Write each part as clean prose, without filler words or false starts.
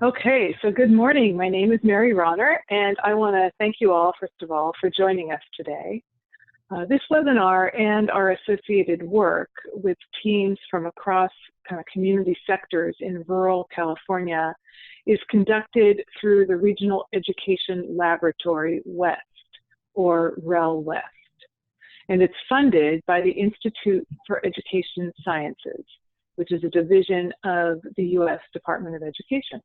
Okay, so good morning. My name is Mary Ronner, and I want to thank you all, first of all, for joining us today. This webinar and our associated work with teams from across kind of community sectors in rural California is conducted through the Regional Education Laboratory West, or REL West. And it's funded by the Institute for Education Sciences, which is a division of the U.S. Department of Education.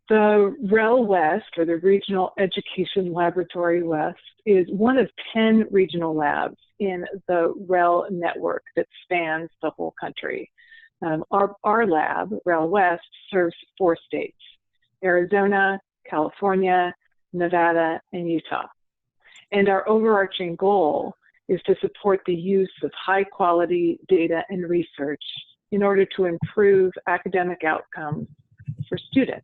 The REL West, or the Regional Education Laboratory West, is one of 10 regional labs in the REL network that spans the whole country. Our lab, REL West, serves 4 states: Arizona, California, Nevada, and Utah. And our overarching goal is to support the use of high-quality data and research in order to improve academic outcomes for students.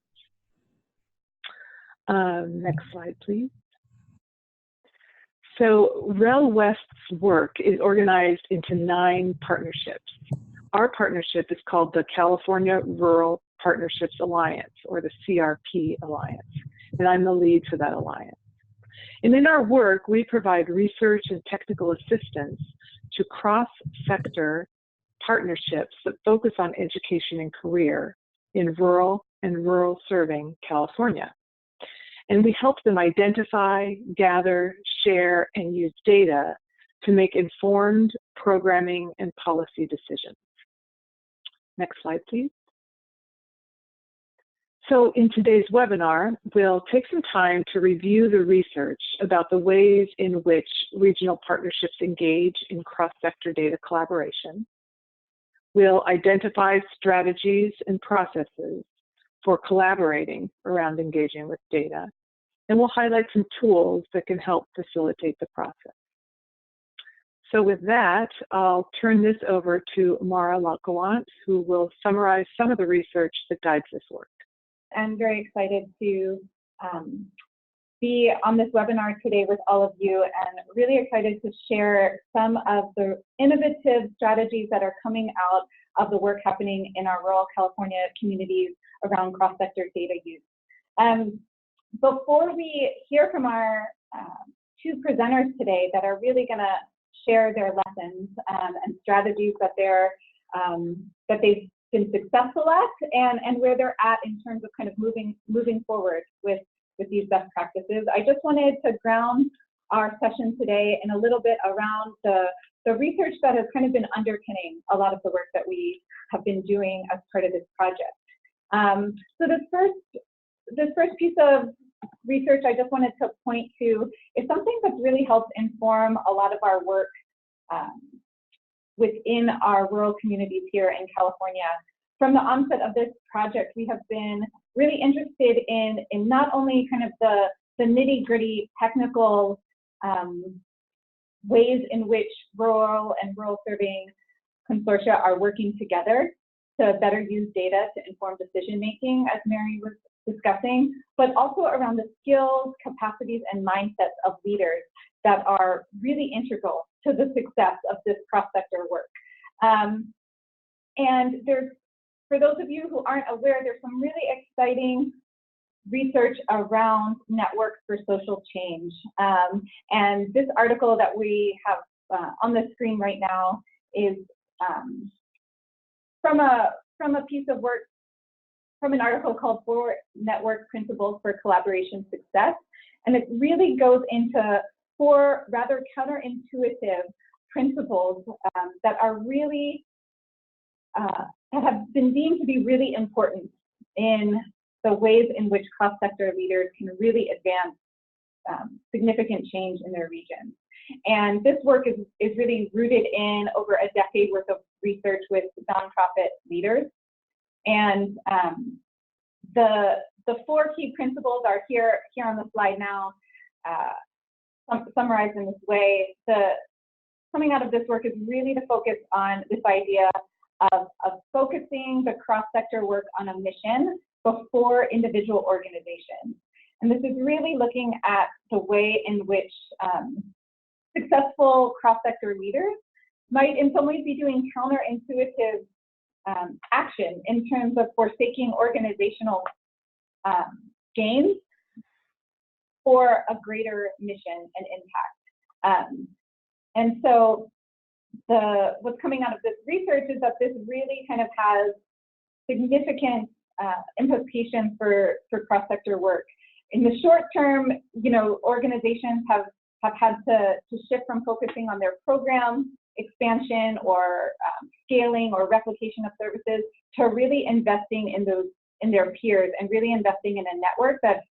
Next slide, please. So REL West's work is organized into 9 partnerships. Our partnership is called the California Rural Partnerships Alliance, or the CRP Alliance, and I'm the lead for that alliance. And in our work, we provide research and technical assistance to cross-sector partnerships that focus on education and career in rural and rural-serving California. And we help them identify, gather, share, and use data to make informed programming and policy decisions. Next slide, please. So in today's webinar, we'll take some time to review the research about the ways in which regional partnerships engage in cross-sector data collaboration. We'll identify strategies and processes for collaborating around engaging with data, and we'll highlight some tools that can help facilitate the process. So with that, I'll turn this over to Mara Lacquant, who will summarize some of the research that guides this work. I'm very excited to be on this webinar today with all of you, and really excited to share some of the innovative strategies that are coming out of the work happening in our rural California communities around cross-sector data use. Before we hear from our 2 presenters today that are really going to share their lessons and strategies that they've been successful at, and where they're at in terms of kind of moving forward with these best practices, I just wanted to ground our session today in a little bit around the research that has kind of been underpinning a lot of the work that we have been doing as part of this project. So this first piece of research I just wanted to point to is something that's really helped inform a lot of our work within our rural communities here in California. From the onset of this project, we have been really interested in not only kind of the nitty-gritty technical ways in which rural and rural-serving consortia are working together to better use data to inform decision-making, as Mary was discussing, but also around the skills, capacities, and mindsets of leaders that are really integral to the success of this cross-sector work. And for those of you who aren't aware, there's some really exciting research around networks for social change. And this article that we have on the screen right now is from a piece of work, from an article called 4 Network Principles for Collaboration Success. And it really goes into 4 rather counterintuitive principles that are really, that have been deemed to be really important in the ways in which cross-sector leaders can really advance significant change in their regions. And this work is really rooted in over a decade worth of research with nonprofit leaders. And the 4 key principles are here on the slide now, summarized in this way. Coming out of this work is really to focus on this idea of focusing the cross-sector work on a mission before individual organizations. And this is really looking at the way in which successful cross-sector leaders might in some ways be doing counterintuitive action in terms of forsaking organizational gains for a greater mission and impact. And so what's coming out of this research is that this really kind of has significant implications for cross-sector work. In the short term, organizations have had to shift from focusing on their program expansion or scaling or replication of services to really investing in their peers and really investing in a network that's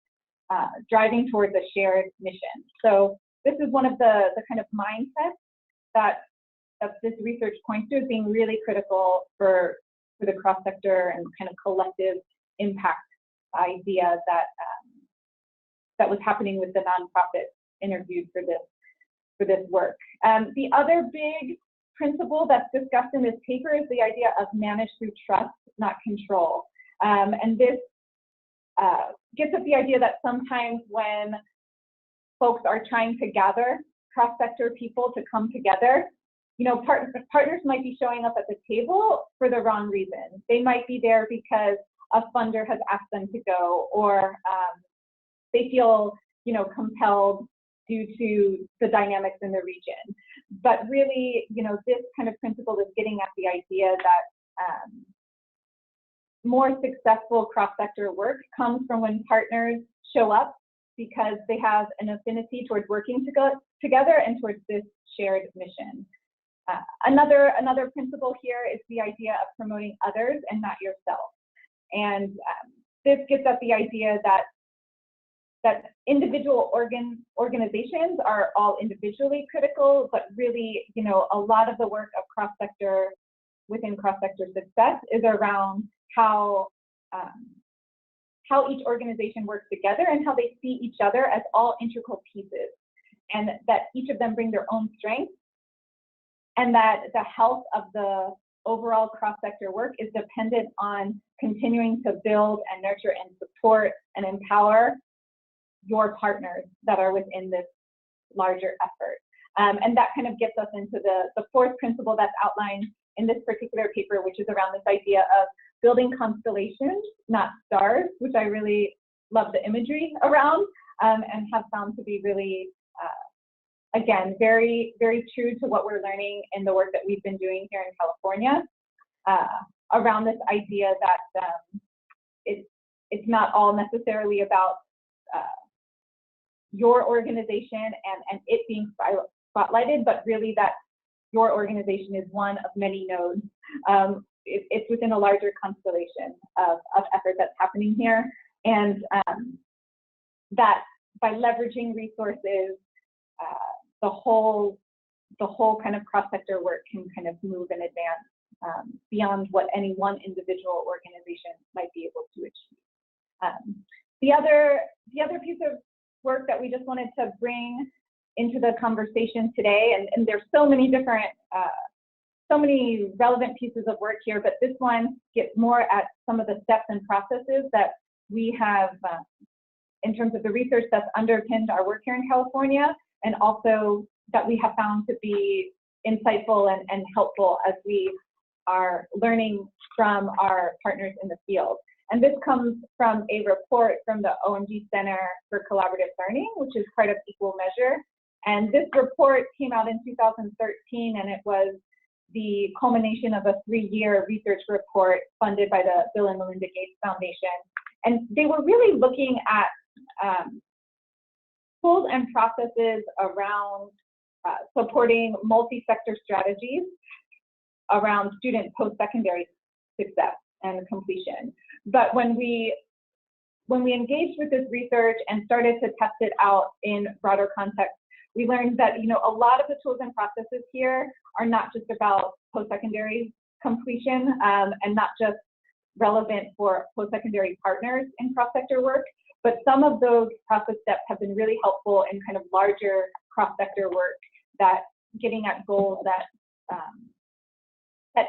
driving towards a shared mission. So this is one of the kind of mindsets that this research points to as being really critical for the cross-sector and kind of collective impact idea that was happening with the nonprofits interviewed for this work. The other big principle that's discussed in this paper is the idea of manage through trust, not control. And this gets at the idea that sometimes when folks are trying to gather cross-sector people to come together, partners might be showing up at the table for the wrong reason. They might be there because a funder has asked them to go, or they feel, compelled due to the dynamics in the region. But really, this kind of principle is getting at the idea that more successful cross-sector work comes from when partners show up because they have an affinity towards working together and towards this shared mission. Another principle here is the idea of promoting others and not yourself. And this gets at the idea that individual organizations are all individually critical, but really, a lot of the work of within cross-sector success is around how each organization works together and how they see each other as all integral pieces, and that each of them bring their own strengths, and that the health of the overall cross-sector work is dependent on continuing to build and nurture and support and empower your partners that are within this larger effort. And that kind of gets us into the fourth principle that's outlined in this particular paper, which is around this idea of building constellations, not stars, which I really love the imagery around, and have found to be really, again, very, very true to what we're learning in the work that we've been doing here in California, around this idea that it's not all necessarily about your organization and it being spotlighted, but really that your organization is one of many nodes. It's within a larger constellation of effort that's happening here, and that by leveraging resources, the whole kind of cross-sector work can kind of move and advance beyond what any one individual organization might be able to achieve. The other piece of work that we just wanted to bring into the conversation today, and there's so many different, so many relevant pieces of work here, but this one gets more at some of the steps and processes that we have in terms of the research that's underpinned our work here in California, and also that we have found to be insightful and helpful as we are learning from our partners in the field. And this comes from a report from the OMG Center for Collaborative Learning, which is part of Equal Measure. And this report came out in 2013, and it was the culmination of a 3-year research report funded by the Bill and Melinda Gates Foundation. And they were really looking at tools and processes around supporting multi-sector strategies around student post-secondary success and completion. But when we engaged with this research and started to test it out in broader context, we learned that a lot of the tools and processes here are not just about post-secondary completion and not just relevant for post-secondary partners in cross-sector work, but some of those process steps have been really helpful in kind of larger cross-sector work that getting at goals that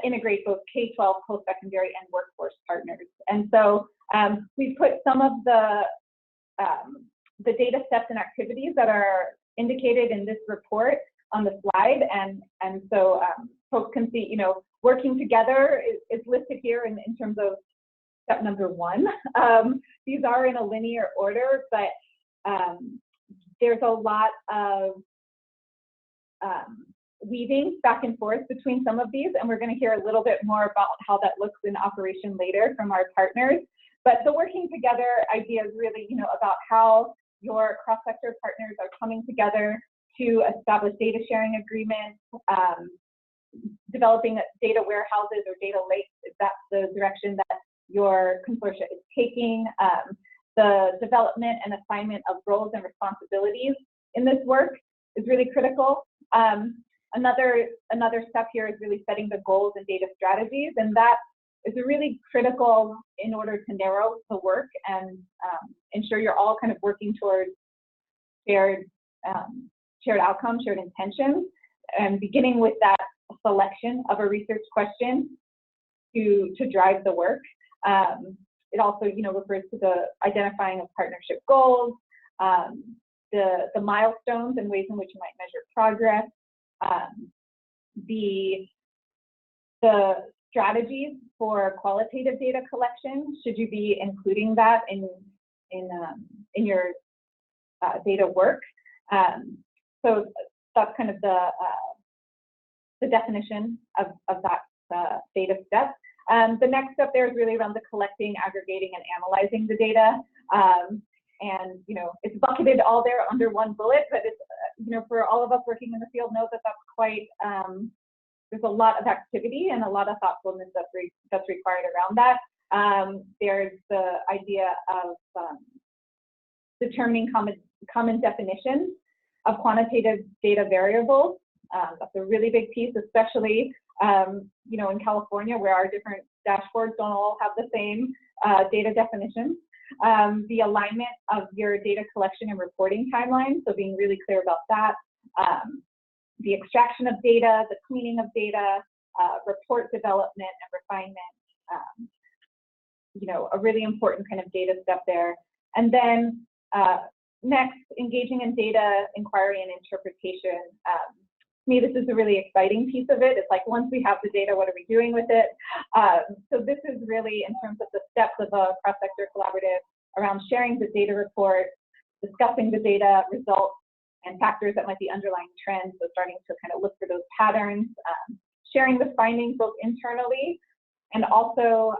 integrate both K-12, post-secondary, and workforce partners. And so we put some of the data steps and activities that are indicated in this report on the slide, and so folks can see, you know, working together is listed here in terms of step number 1. These are in a linear order, but there's a lot of weaving back and forth between some of these, and we're going to hear a little bit more about how that looks in operation later from our partners. But the working together idea is really, you know, about how your cross-sector partners are coming together to establish data sharing agreements, developing data warehouses or data lakes, if that's the direction that your consortia is taking, the development and assignment of roles and responsibilities in this work is really critical. Another step here is really setting the goals and data strategies, and that is really critical in order to narrow the work and ensure you're all kind of working towards shared outcomes, shared intentions, and beginning with that selection of a research question to drive the work. It also, you know, refers to the identifying of partnership goals, the milestones and ways in which you might measure progress, the strategies for qualitative data collection. Should you be including that in your data work? So that's kind of the definition of that data step. The next step there is really around the collecting, aggregating, and analyzing the data. And, you know, it's bucketed all there under one bullet, but it's, you know, for all of us working in the field know that that's quite, there's a lot of activity and a lot of thoughtfulness that's required around that. There's the idea of determining common definitions of quantitative data variables. That's a really big piece, especially, you know, in California, where our different dashboards don't all have the same data definitions. The alignment of your data collection and reporting timeline, so being really clear about that. The extraction of data, the cleaning of data, report development and refinement, you know, a really important kind of data step there. And then next, engaging in data inquiry and interpretation. To me, this is a really exciting piece of it. It's like, once we have the data, what are we doing with it? So this is really in terms of the steps of a cross-sector collaborative around sharing the data report, discussing the data results and factors that might be underlying trends. So starting to kind of look for those patterns, sharing the findings both internally and also,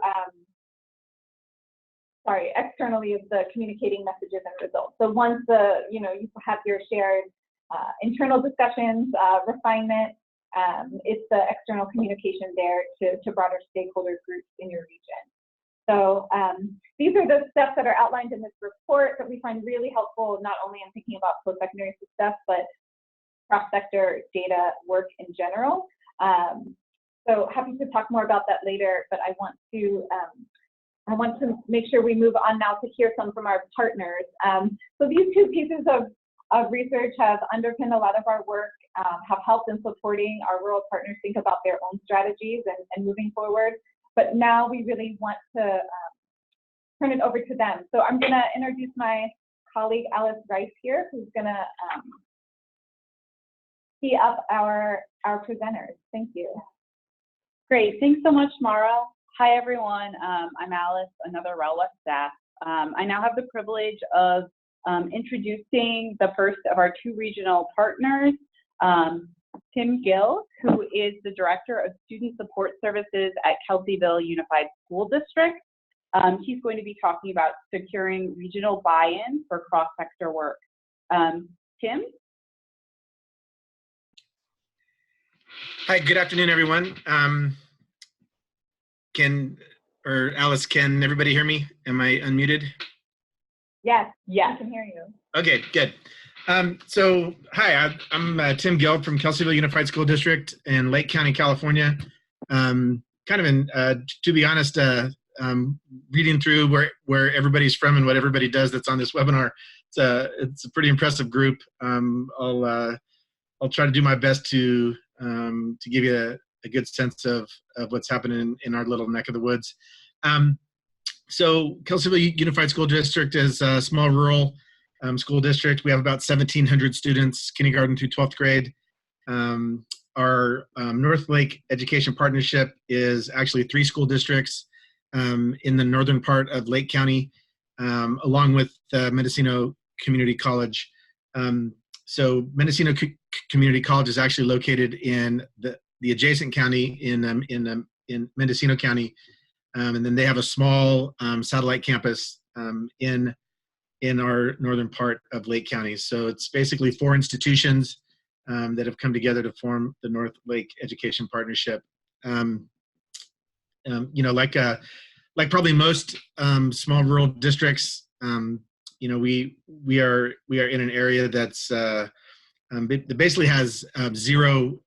externally, is the communicating messages and results. So once you know, you have your shared internal discussions, refinement, it's the external communication there to broader stakeholder groups in your region. So these are the steps that are outlined in this report that we find really helpful, not only in thinking about post-secondary success, but cross-sector data work in general. So happy to talk more about that later, but I want to make sure we move on now to hear some from our partners. So these two pieces of research have underpinned a lot of our work, have helped in supporting our rural partners think about their own strategies and moving forward. But now we really want to turn it over to them. So I'm going to introduce my colleague, Alice Rice here, who's going to tee up our presenters. Thank you. Great. Thanks so much, Mara. Hi, everyone. I'm Alice, another REL West staff. I now have the privilege of introducing the first of our two regional partners, Tim Gill, who is the Director of Student Support Services at Kelseyville Unified School District. He's going to be talking about securing regional buy-in for cross-sector work. Tim? Hi, good afternoon, everyone. Alice, can everybody hear me? Am I unmuted? Yes, I can hear you. Okay, good. So, hi, I'm Tim Gill from Kelseyville Unified School District in Lake County, California. Kind of to be honest, reading through where everybody's from and what everybody does that's on this webinar. It's a pretty impressive group. I'll try to do my best to give you a good sense of what's happening in our little neck of the woods. So Kelseyville Unified School District is a small rural school district. We have about 1,700 students, kindergarten through 12th grade. Our North Lake Education Partnership is actually 3 school districts in the northern part of Lake County, along with Mendocino Community College. So Mendocino Community College is actually located in the adjacent county in Mendocino County, and then they have a small satellite campus in our northern part of Lake County. So it's basically 4 institutions that have come together to form the North Lake Education Partnership. Like probably most small rural districts, we are in an area that's that basically has 0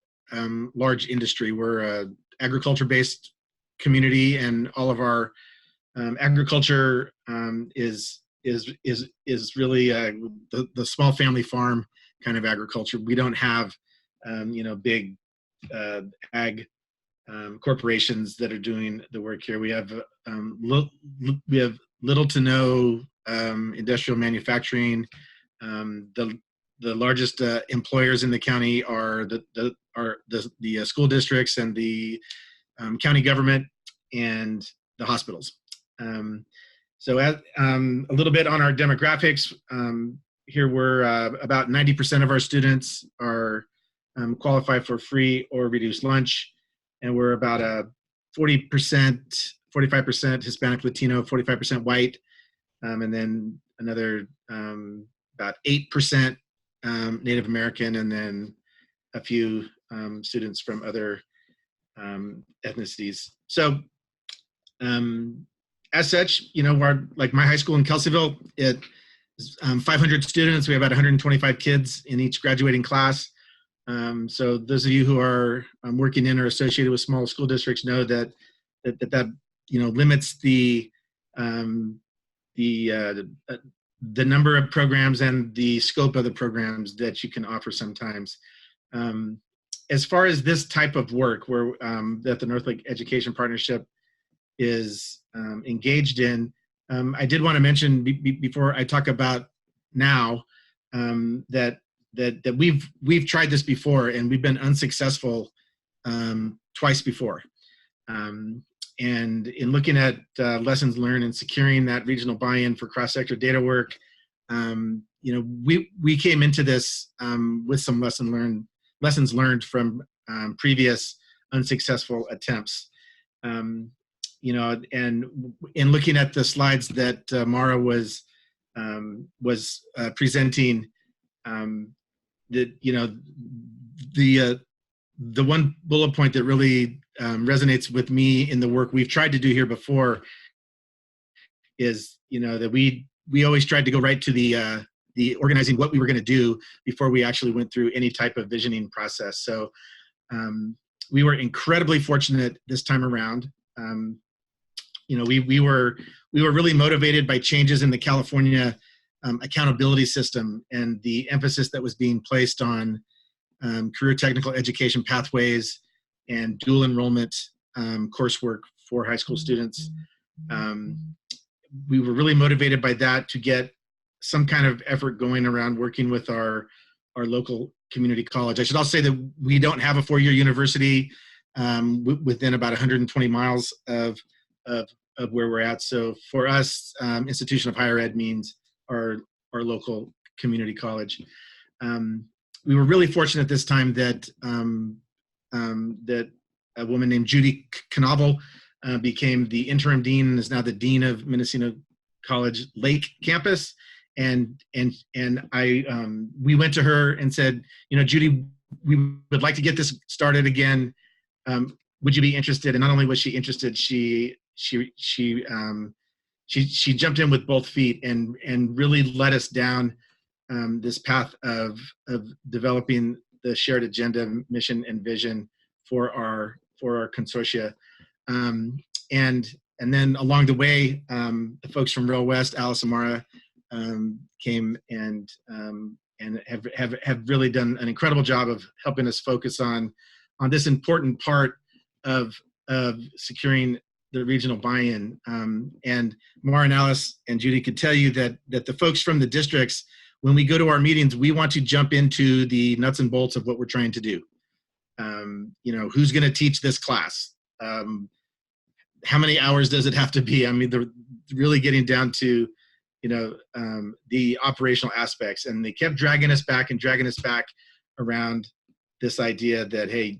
large industry. We're a agriculture-based community, and all of our agriculture is really the small family farm kind of agriculture. We don't have big ag corporations that are doing the work here. We have little to no industrial manufacturing. The largest employers in the county are the school districts and the county government and the hospitals. So a little bit on our demographics. Here we're about 90% of our students are qualify for free or reduced lunch, and we're about a 40%, 45% Hispanic Latino, 45% white, and then another about 8% Native American, and then a few students from other ethnicities. So as such, like my high school in Kelseyville, it 500 students. We have about 125 kids in each graduating class. So those of you who are working in or associated with small school districts know that limits the number of programs and the scope of the programs that you can offer sometimes. As far as this type of work where that the North Lake Education Partnership is engaged in, I did want to mention before I talk about now that we've tried this before and we've been unsuccessful twice before. And in looking at lessons learned and securing that regional buy-in for cross-sector data work, we came into this with some lessons learned from previous unsuccessful attempts. And in looking at the slides that Mara was presenting, the one bullet point that really resonates with me in the work we've tried to do here before is that we always tried to go right to the organizing what we were going to do before we actually went through any type of visioning process. So we were incredibly fortunate this time around. We were really motivated by changes in the California accountability system and the emphasis that was being placed on career technical education pathways and dual enrollment coursework for high school students. We were really motivated by that to get some kind of effort going around working with our local community college. I should also say that we don't have a 4-year university within about 120 miles of where we're at. So for us, institution of higher ed means our local community college. We were really fortunate this time that that a woman named Judy Knavel became the interim dean and is now the dean of Mendocino College Lake campus. And we went to her and said, Judy, we would like to get this started again. Would you be interested? And not only was she interested, she jumped in with both feet and really led us down this path of developing the shared agenda, mission, and vision for our consortia. And then along the way, the folks from REL West, Alice and Mara, came and have really done an incredible job of helping us focus on this important part of securing the regional buy-in. And Mara and Alice and Judy could tell you that the folks from the districts when we go to our meetings, we want to jump into the nuts and bolts of what we're trying to do. Who's going to teach this class? How many hours does it have to be? I mean, they're really getting down to, the operational aspects. And they kept dragging us back around this idea that, hey,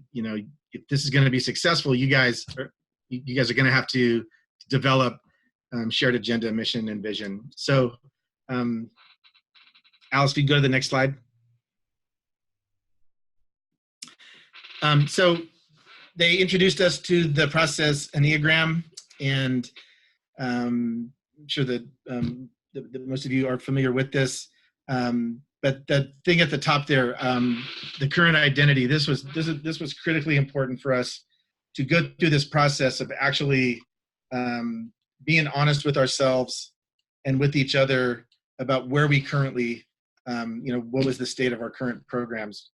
if this is going to be successful, you guys are going to have to develop shared agenda, mission, and vision. So, Alice, if you go to the next slide. So they introduced us to the process Enneagram, and I'm sure that most of you are familiar with this. But the thing at the top there, the current identity, this was critically important for us to go through this process of actually being honest with ourselves and with each other about where we currently, what was the state of our current programs.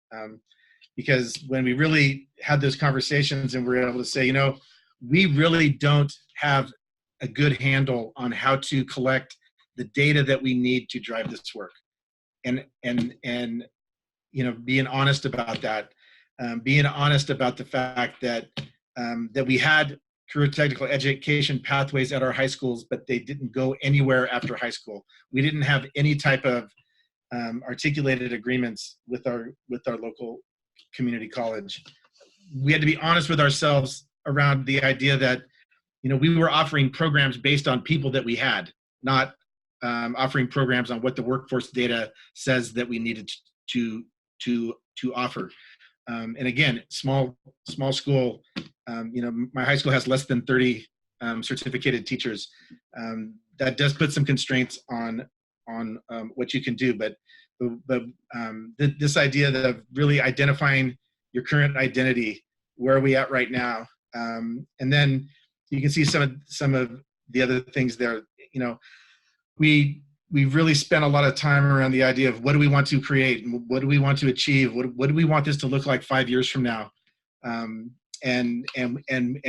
Because when we really had those conversations and we were able to say, we really don't have a good handle on how to collect the data that we need to drive this work. And being honest about that, being honest about the fact that that we had career technical education pathways at our high schools, but they didn't go anywhere after high school. We didn't have any type of articulated agreements with our local community college. We had to be honest with ourselves around the idea that we were offering programs based on people that we had, not offering programs on what the workforce data says that we needed to offer. And again, small school. My high school has less than 30 certificated teachers. That does put some constraints on what you can do. But this idea of really identifying your current identity, where are we at right now, and then you can see some of the other things there. We've really spent a lot of time around the idea of what do we want to create, and what do we want to achieve, what do we want this to look like 5 years from now, and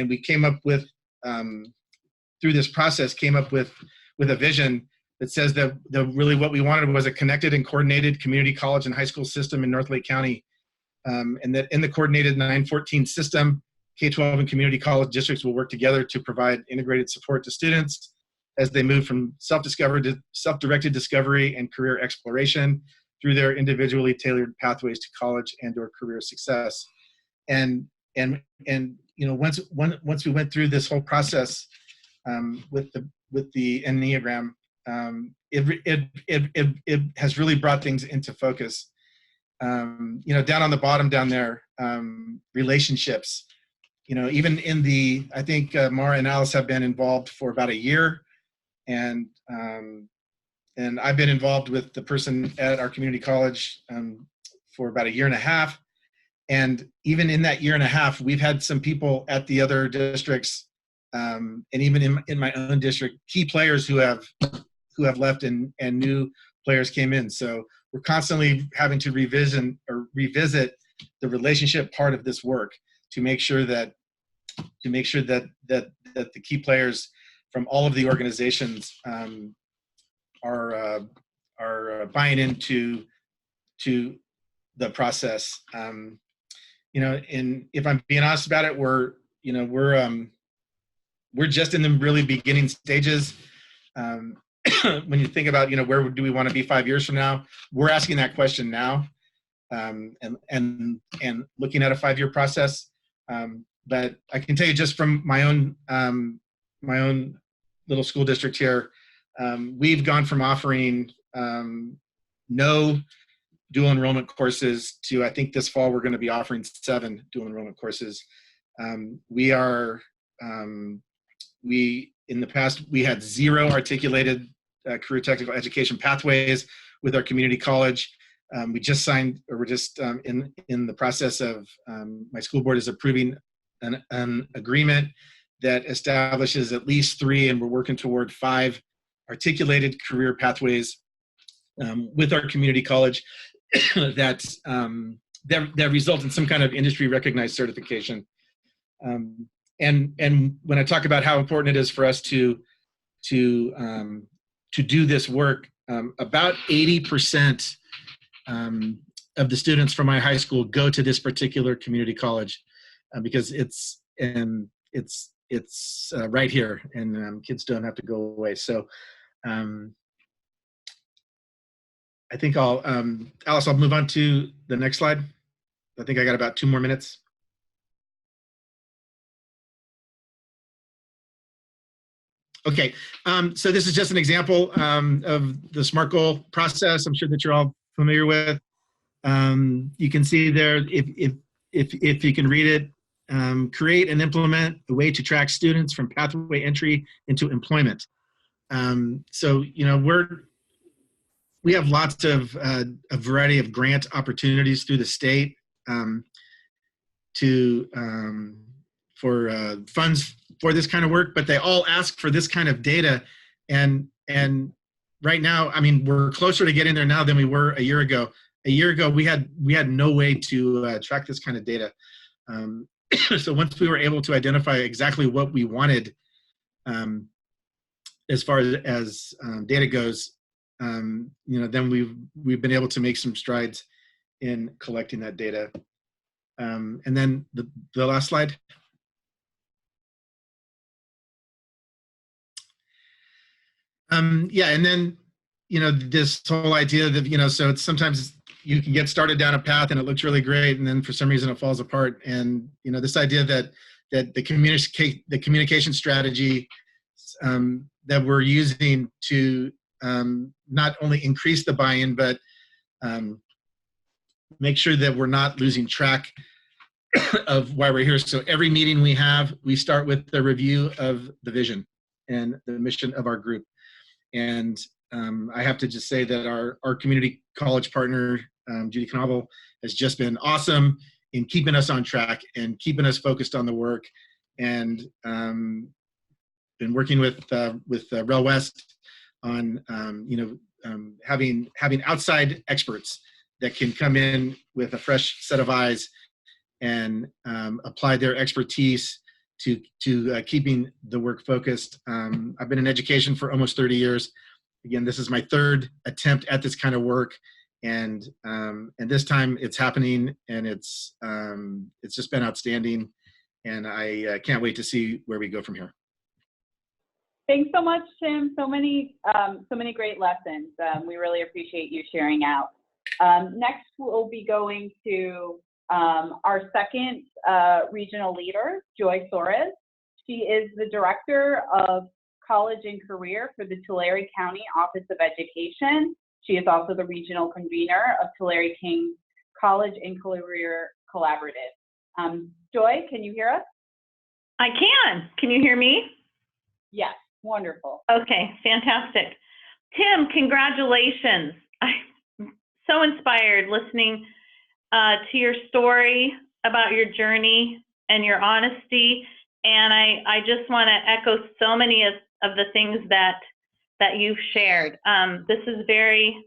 we came up with through this process came up with a vision that says that really what we wanted was a connected and coordinated community college and high school system in North Lake County, and that in the coordinated 914 system, K-12 and community college districts will work together to provide integrated support to students as they move from self-directed discovery and career exploration through their individually tailored pathways to college and or career success. And once we went through this whole process with the Enneagram, it has really brought things into focus. Down on the bottom down there, relationships. Even in I think Mara and Alice have been involved for about a year, and I've been involved with the person at our community college for about a year and a half. And even in that year and a half, we've had some people at the other districts, and even in my own district, key players who have left and new players came in. So we're constantly having to revisit the relationship part of this work to make sure that the key players from all of the organizations are buying into the process. And if I'm being honest about it, we're just in the really beginning stages. When you think about where do we want to be 5 years from now, we're asking that question now, and looking at a 5-year process. But I can tell you just from my own little school district here, we've gone from offering no dual enrollment courses to, I think this fall we're going to be offering 7 dual enrollment courses. In the past, we had 0 articulated career technical education pathways with our community college. We just signed, or we're just in the process of, my school board is approving an agreement that establishes at least 3, and we're working toward 5 articulated career pathways with our community college that result in some kind of industry recognized certification. And when I talk about how important it is for us to do this work, about 80% of the students from my high school go to this particular community college because it's right here, and kids don't have to go away. So I think Alice, I'll move on to the next slide. I think I got about 2 more minutes. Okay, so this is just an example of the SMART goal process. I'm sure that you're all familiar with. You can see there, if you can read it, create and implement a way to track students from pathway entry into employment. So, you know, we have lots of a variety of grant opportunities through the state for funds for this kind of work, but they all ask for this kind of data. And right now, I mean, we're closer to getting there now than we were a year ago. A year ago, we had no way to track this kind of data. So once we were able to identify exactly what we wanted, as far as data goes, you know, then we've been able to make some strides in collecting that data. And then the last slide. Yeah, and then, you know, this whole idea that, you know, so it's sometimes you can get started down a path and it looks really great, and then for some reason it falls apart. And, you know, this idea that the communication strategy that we're using to not only increase the buy-in, but make sure that we're not losing track of why we're here. So every meeting we have, we start with a review of the vision and the mission of our group. And I have to just say that our community college partner, Judy Knovel, has just been awesome in keeping us on track and keeping us focused on the work. And been working with REL West on having outside experts that can come in with a fresh set of eyes and apply their expertise to keeping the work focused. I've been in education for almost 30 years. Again, this is my 3rd attempt at this kind of work, and this time it's happening, and it's just been outstanding, and I can't wait to see where we go from here. Thanks so much, Tim. So many great lessons. We really appreciate you sharing out. Next, we'll be going to our 2nd regional leader, Joy Soros. She is the Director of College and Career for the Tulare County Office of Education. She is also the regional convener of Tulare King's College and Career Collaborative. Joy, can you hear us? I can. Can you hear me? Yes, wonderful. Okay, fantastic. Tim, congratulations. I'm so inspired listening to your story about your journey and your honesty. And I just want to echo so many of the things that you've shared. This is very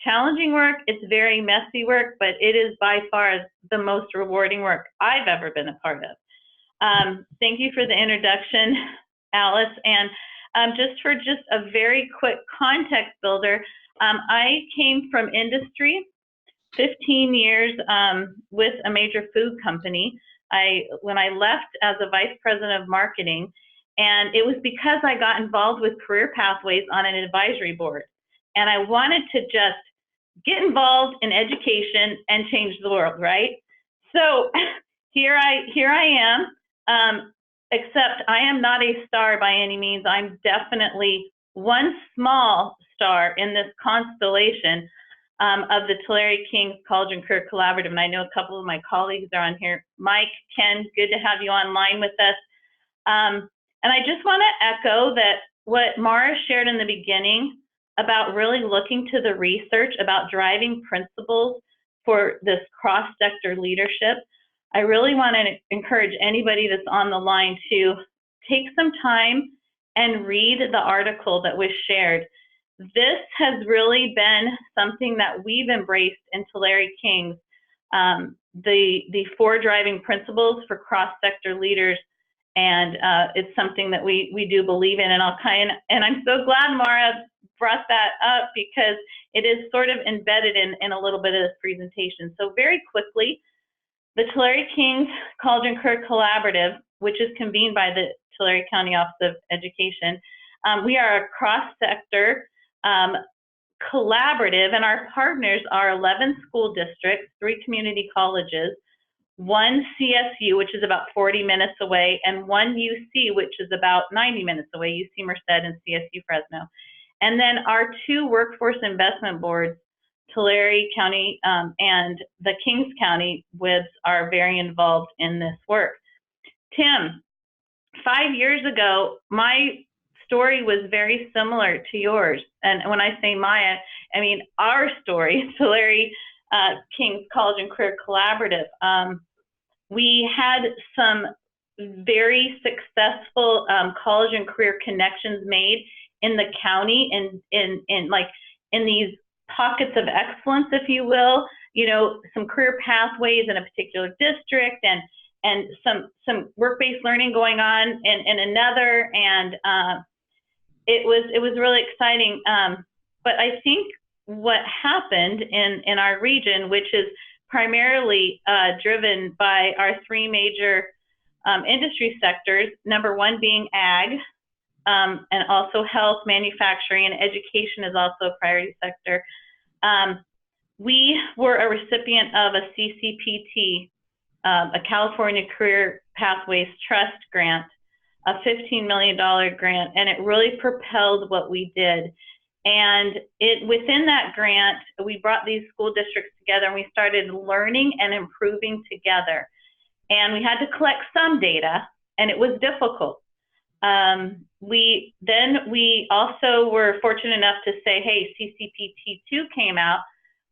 challenging work. It's very messy work, but it is by far the most rewarding work I've ever been a part of. Thank you for the introduction, Alice. And just a very quick context builder, I came from industry, 15 years with a major food company. When I left as a vice president of marketing, and it was because I got involved with career pathways on an advisory board. And I wanted to just get involved in education and change the world, right? So here I am, except I am not a star by any means. I'm definitely one small star in this constellation of the Tulare King's College and Career Collaborative. And I know a couple of my colleagues are on here. Mike, Ken, good to have you online with us. And I just want to echo that what Mara shared in the beginning about really looking to the research about driving principles for this cross-sector leadership. I really want to encourage anybody that's on the line to take some time and read the article that was shared. This has really been something that we've embraced in Tulare King's, the 4 driving principles for cross-sector leaders, and it's something that we do believe in. And I'm so glad, Mara, brought that up because it is sort of embedded in a little bit of this presentation. So very quickly, the Tulare Kings College and Career Collaborative, which is convened by the Tulare County Office of Education, we are a cross-sector collaborative, and our partners are 11 school districts, 3 community colleges, 1 CSU, which is about 40 minutes away, and 1 UC, which is about 90 minutes away, UC Merced and CSU Fresno. And then our 2 workforce investment boards, Tulare County and the Kings County WIBs, are very involved in this work. Tim, 5 years ago, my story was very similar to yours. And when I say my, I mean our story, Tulare Kings College and Career Collaborative. We had some very successful college and career connections made in the county, in these pockets of excellence, if you will. You know, some career pathways in a particular district, and some work-based learning going on in another, and it was really exciting. But I think what happened in our region, which is primarily driven by our 3 major industry sectors, number 1 being ag, and also health, manufacturing, and education is also a priority sector. We were a recipient of a CCPT, a California Career Pathways Trust grant, a $15 million grant, and it really propelled what we did. And within that grant, we brought these school districts together, and we started learning and improving together. And we had to collect some data, and it was difficult. We also were fortunate enough to say, hey, CCPT2 came out.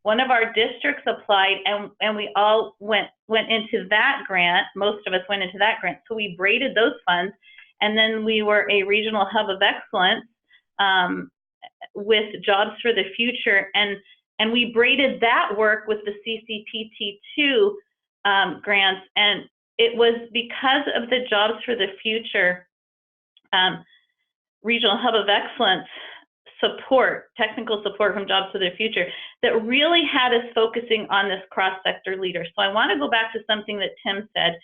One of our districts applied, and we all went into that grant. Most of us went into that grant. So we braided those funds, and then we were a regional hub of excellence with Jobs for the Future, and we braided that work with the CCPT2 grants, and it was because of the Jobs for the Future regional hub of excellence support, technical support from Jobs for the Future, that really had us focusing on this cross-sector leader. So I want to go back to something that Tim said,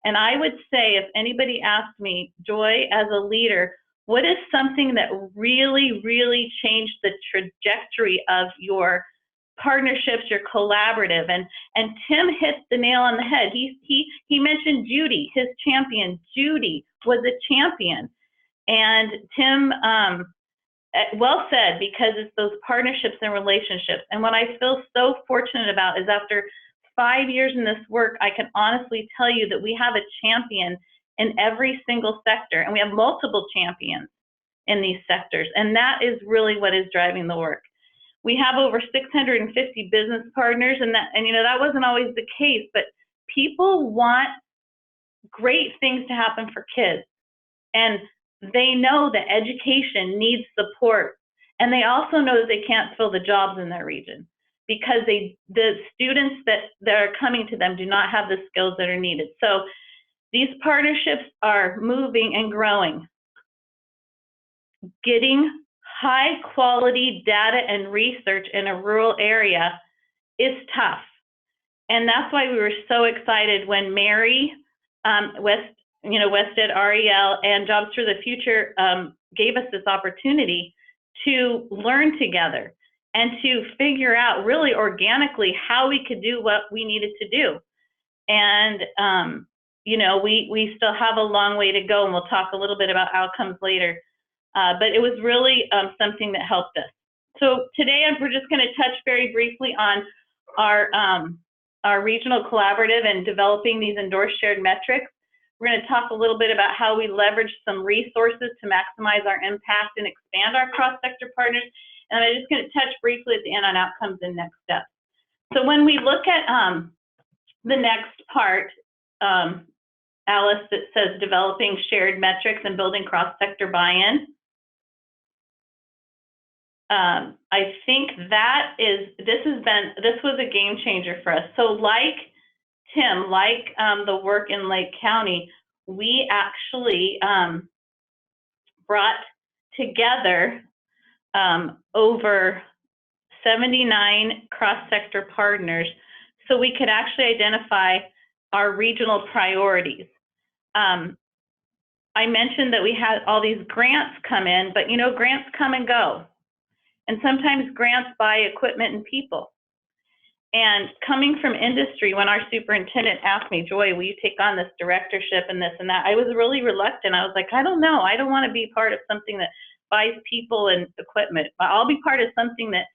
and I would say, if anybody asked me, Joy, as a leader, what is something that really, really changed the trajectory of your partnerships, your collaborative? And Tim hit the nail on the head. He mentioned Judy, his champion. Judy was a champion. And Tim, well said, because it's those partnerships and relationships. And what I feel so fortunate about is after 5 years in this work, I can honestly tell you that we have a champion in every single sector, and we have multiple champions in these sectors. And that is really what is driving the work. We have over 650 business partners, and you know, that wasn't always the case, but people want great things to happen for kids. And they know that education needs support, and they also know that they can't fill the jobs in their region because the students that are coming to them do not have the skills that are needed. So these partnerships are moving and growing. Getting high quality data and research in a rural area is tough. And that's why we were so excited when Mary Wested, REL, and Jobs for the Future gave us this opportunity to learn together and to figure out really organically how we could do what we needed to do. And, you know, we still have a long way to go, and we'll talk a little bit about outcomes later. But it was really something that helped us. So today we're just going to touch very briefly on our regional collaborative and developing these endorsed shared metrics. We're going to talk a little bit about how we leverage some resources to maximize our impact and expand our cross-sector partners. And I'm just going to touch briefly at the end on outcomes and next steps. So when we look at the next part, Alice, that says developing shared metrics and building cross-sector buy-in, I think that this was a game changer for us. So like Tim, the work in Lake County, we actually brought together over 79 cross-sector partners so we could actually identify our regional priorities. I mentioned that we had all these grants come in, but you know, grants come and go. And sometimes grants buy equipment and people. And coming from industry, when our superintendent asked me, Joy, will you take on this directorship and this and that, I was really reluctant. I was like, I don't know. I don't want to be part of something that buys people and equipment. I'll be part of something that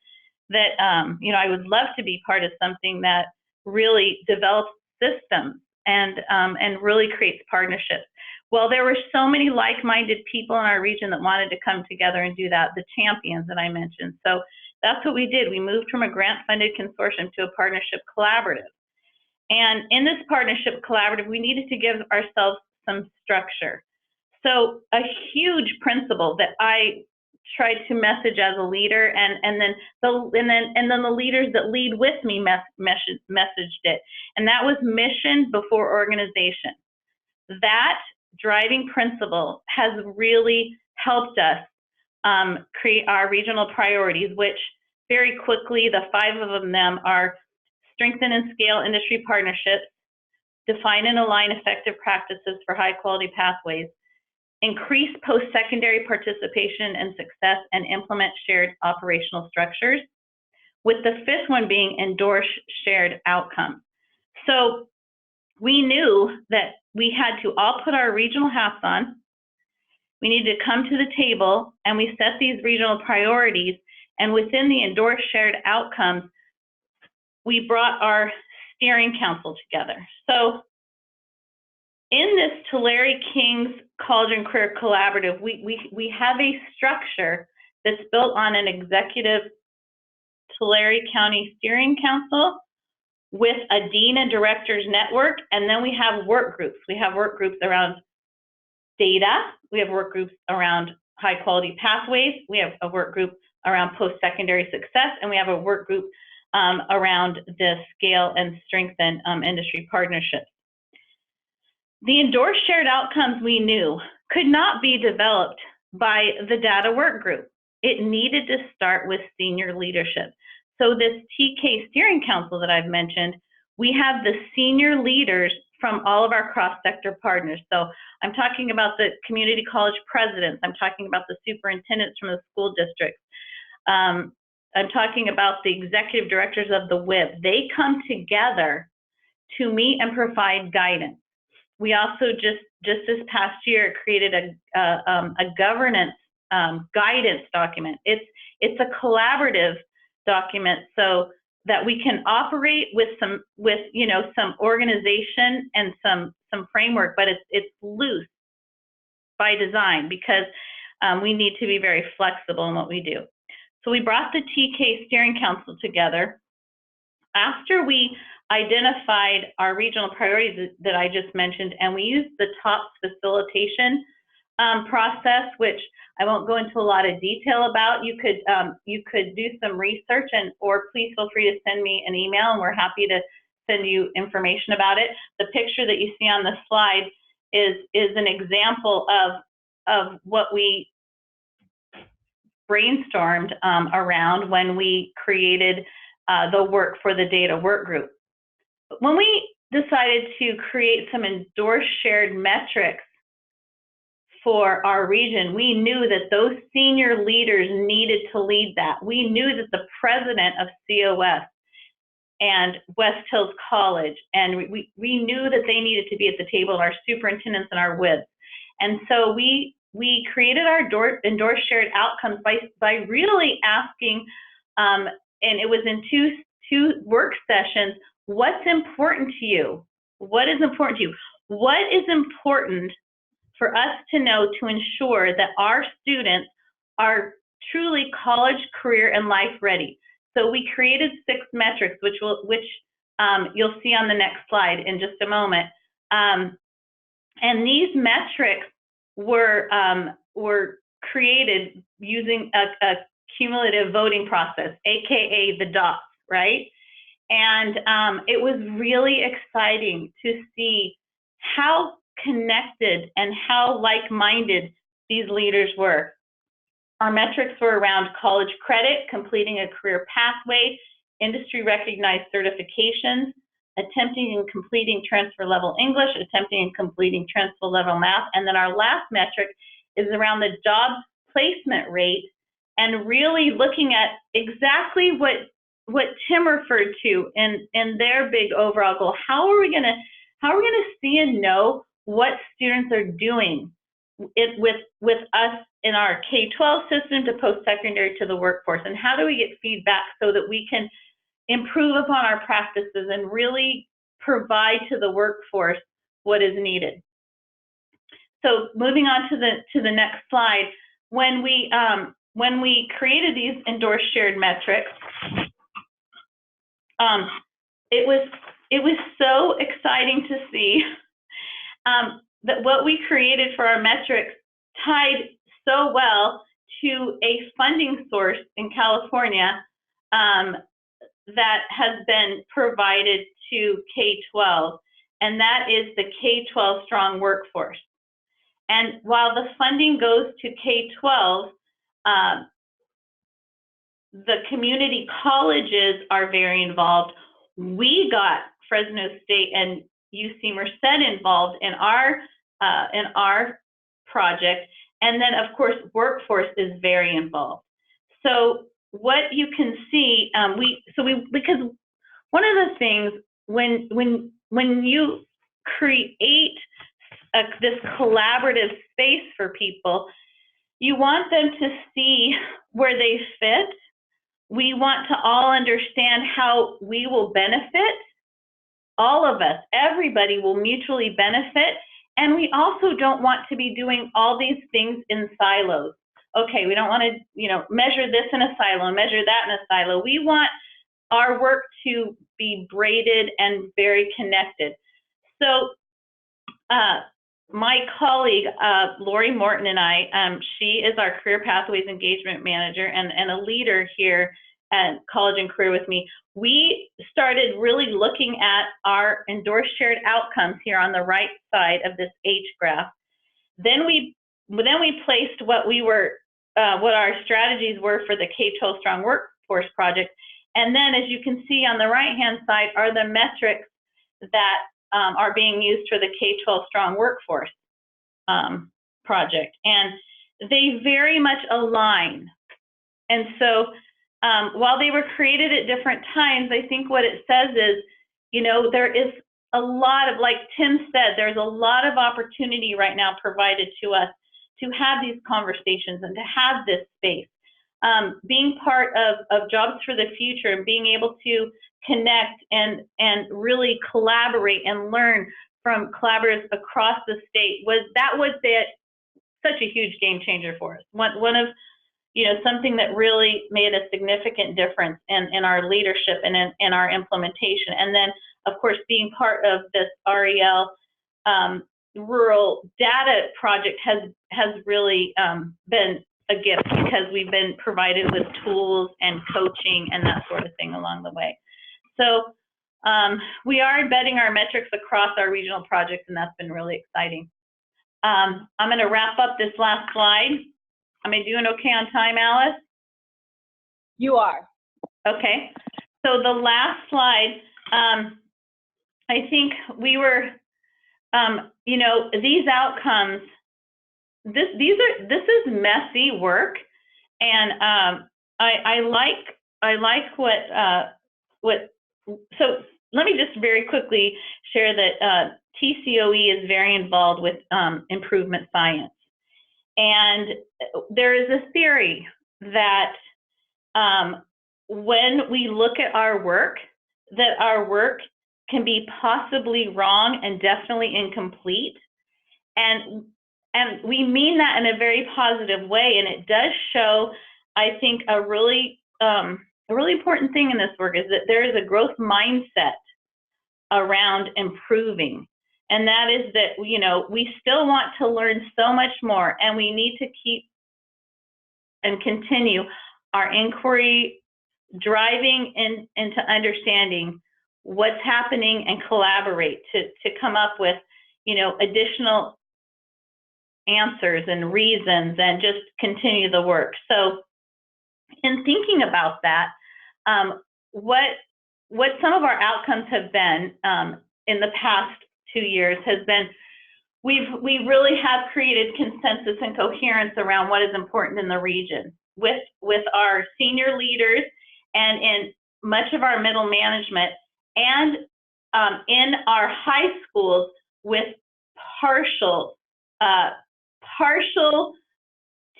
you know, I would love to be part of something that really develops systems and really creates partnerships. Well, there were so many like-minded people in our region that wanted to come together and do that, the champions that I mentioned. So that's what we did. We moved from a grant-funded consortium to a partnership collaborative. And in this partnership collaborative, we needed to give ourselves some structure. So a huge principle that I tried to message as a leader, and then the leaders that lead with me messaged it, and that was mission before organization. That driving principle has really helped us create our regional priorities, which very quickly, the 5 of them are strengthen and scale industry partnerships, define and align effective practices for high quality pathways, increase post-secondary participation and success, and implement shared operational structures, with the 5th one being endorse shared outcomes. So we knew that we had to all put our regional hats on. We needed to come to the table, and we set these regional priorities, and within the endorse shared outcomes, we brought our steering council together. So in this Tulare King's College and Career Collaborative, we have a structure that's built on an executive Tulare County Steering Council with a dean and directors network, and then we have work groups. We have work groups around data, we have work groups around high quality pathways, we have a work group around post-secondary success, and we have a work group around the scale and strengthen industry partnerships. The endorsed shared outcomes we knew could not be developed by the data work group. It needed to start with senior leadership. So this TK Steering Council that I've mentioned, we have the senior leaders from all of our cross-sector partners. So I'm talking about the community college presidents, I'm talking about the superintendents from the school districts, I'm talking about the executive directors of the WIB. They come together to meet and provide guidance. We also just this past year created a governance guidance document. It's a collaborative document so that we can operate with some organization and some framework, but it's loose by design because we need to be very flexible in what we do. So we brought the TK Steering Council together. After we identified our regional priorities that I just mentioned, and we used the TOPS facilitation process, which I won't go into a lot of detail about. You could do some research, or please feel free to send me an email, and we're happy to send you information about it. The picture that you see on the slide is an example of what we brainstormed around when we created the work for the data work group. When we decided to create some endorsed shared metrics for our region, we knew that those senior leaders needed to lead that. We knew that the president of COS and West Hills College, and we knew that they needed to be at the table, our superintendents and our WIBs. And so we created our endorsed shared outcomes by really asking, and it was in two work sessions, what's important to you? What is important to you? What is important for us to know to ensure that our students are truly college, career, and life ready? So we created 6 metrics, which you'll see on the next slide in just a moment. And these metrics were created using a cumulative voting process, AKA the DOTS, right? And it was really exciting to see how connected and how like-minded these leaders were. our metrics were around college credit, completing a career pathway, industry recognized certifications, attempting and completing transfer level English, attempting and completing transfer level math. And then our last metric is around the job placement rate and really looking at exactly what Tim referred to in their big overall goal. How are we gonna see and know what students are doing with us in our K-12 system to post-secondary to the workforce, and how do we get feedback so that we can improve upon our practices and really provide to the workforce what is needed. So moving on to the next slide, when we created these endorsed shared metrics, it was so exciting to see that what we created for our metrics tied so well to a funding source in California that has been provided to K-12, and that is the K-12 Strong Workforce. And while the funding goes to K-12, the community colleges are very involved. We got Fresno State and UC Merced involved in our project, and then of course workforce is very involved. So what you can see, because one of the things when you create this collaborative space for people, you want them to see where they fit. We want to all understand how we will benefit. All of us, everybody will mutually benefit. And we also don't want to be doing all these things in silos. Okay, we don't want to, measure this in a silo and measure that in a silo. We want our work to be braided and very connected. So my colleague, Lori Morton, and I, she is our Career Pathways Engagement Manager and a leader here at College and Career with me. We started really looking at our endorsed shared outcomes here on the right side of this H graph. Then we placed what our strategies were for the K-12 Strong Workforce Project. And then, as you can see on the right-hand side, are the metrics that are being used for the K-12 Strong Workforce project. And they very much align. And so while they were created at different times, I think what it says is, there is a lot of, like Tim said, there's a lot of opportunity right now provided to us to have these conversations and to have this space. Being part of Jobs for the Future and being able to connect and really collaborate and learn from collaborators across the state was such a huge game changer for us. One of something that really made a significant difference in our leadership and in our implementation. And then, of course, being part of this REL rural data project has really been a gift, because we've been provided with tools and coaching and that sort of thing along the way. So we are embedding our metrics across our regional projects, and that's been really exciting. I'm going to wrap up this last slide. Am I doing okay on time, Alice? You are. Okay. So the last slide, I think we were, these outcomes, this is messy work, and I like what. So let me just very quickly share that TCOE is very involved with improvement science, and there is a theory that when we look at our work, that our work can be possibly wrong and definitely incomplete, and we mean that in a very positive way. And it does show, I think, a really important thing in this work is that there is a growth mindset around improving. And that is that, we still want to learn so much more, and we need to keep and continue our inquiry, driving into understanding what's happening and collaborate to come up with, additional answers and reasons and just continue the work. So in thinking about that, what some of our outcomes have been in the past 2 years has been we really have created consensus and coherence around what is important in the region with our senior leaders and in much of our middle management and in our high schools with partial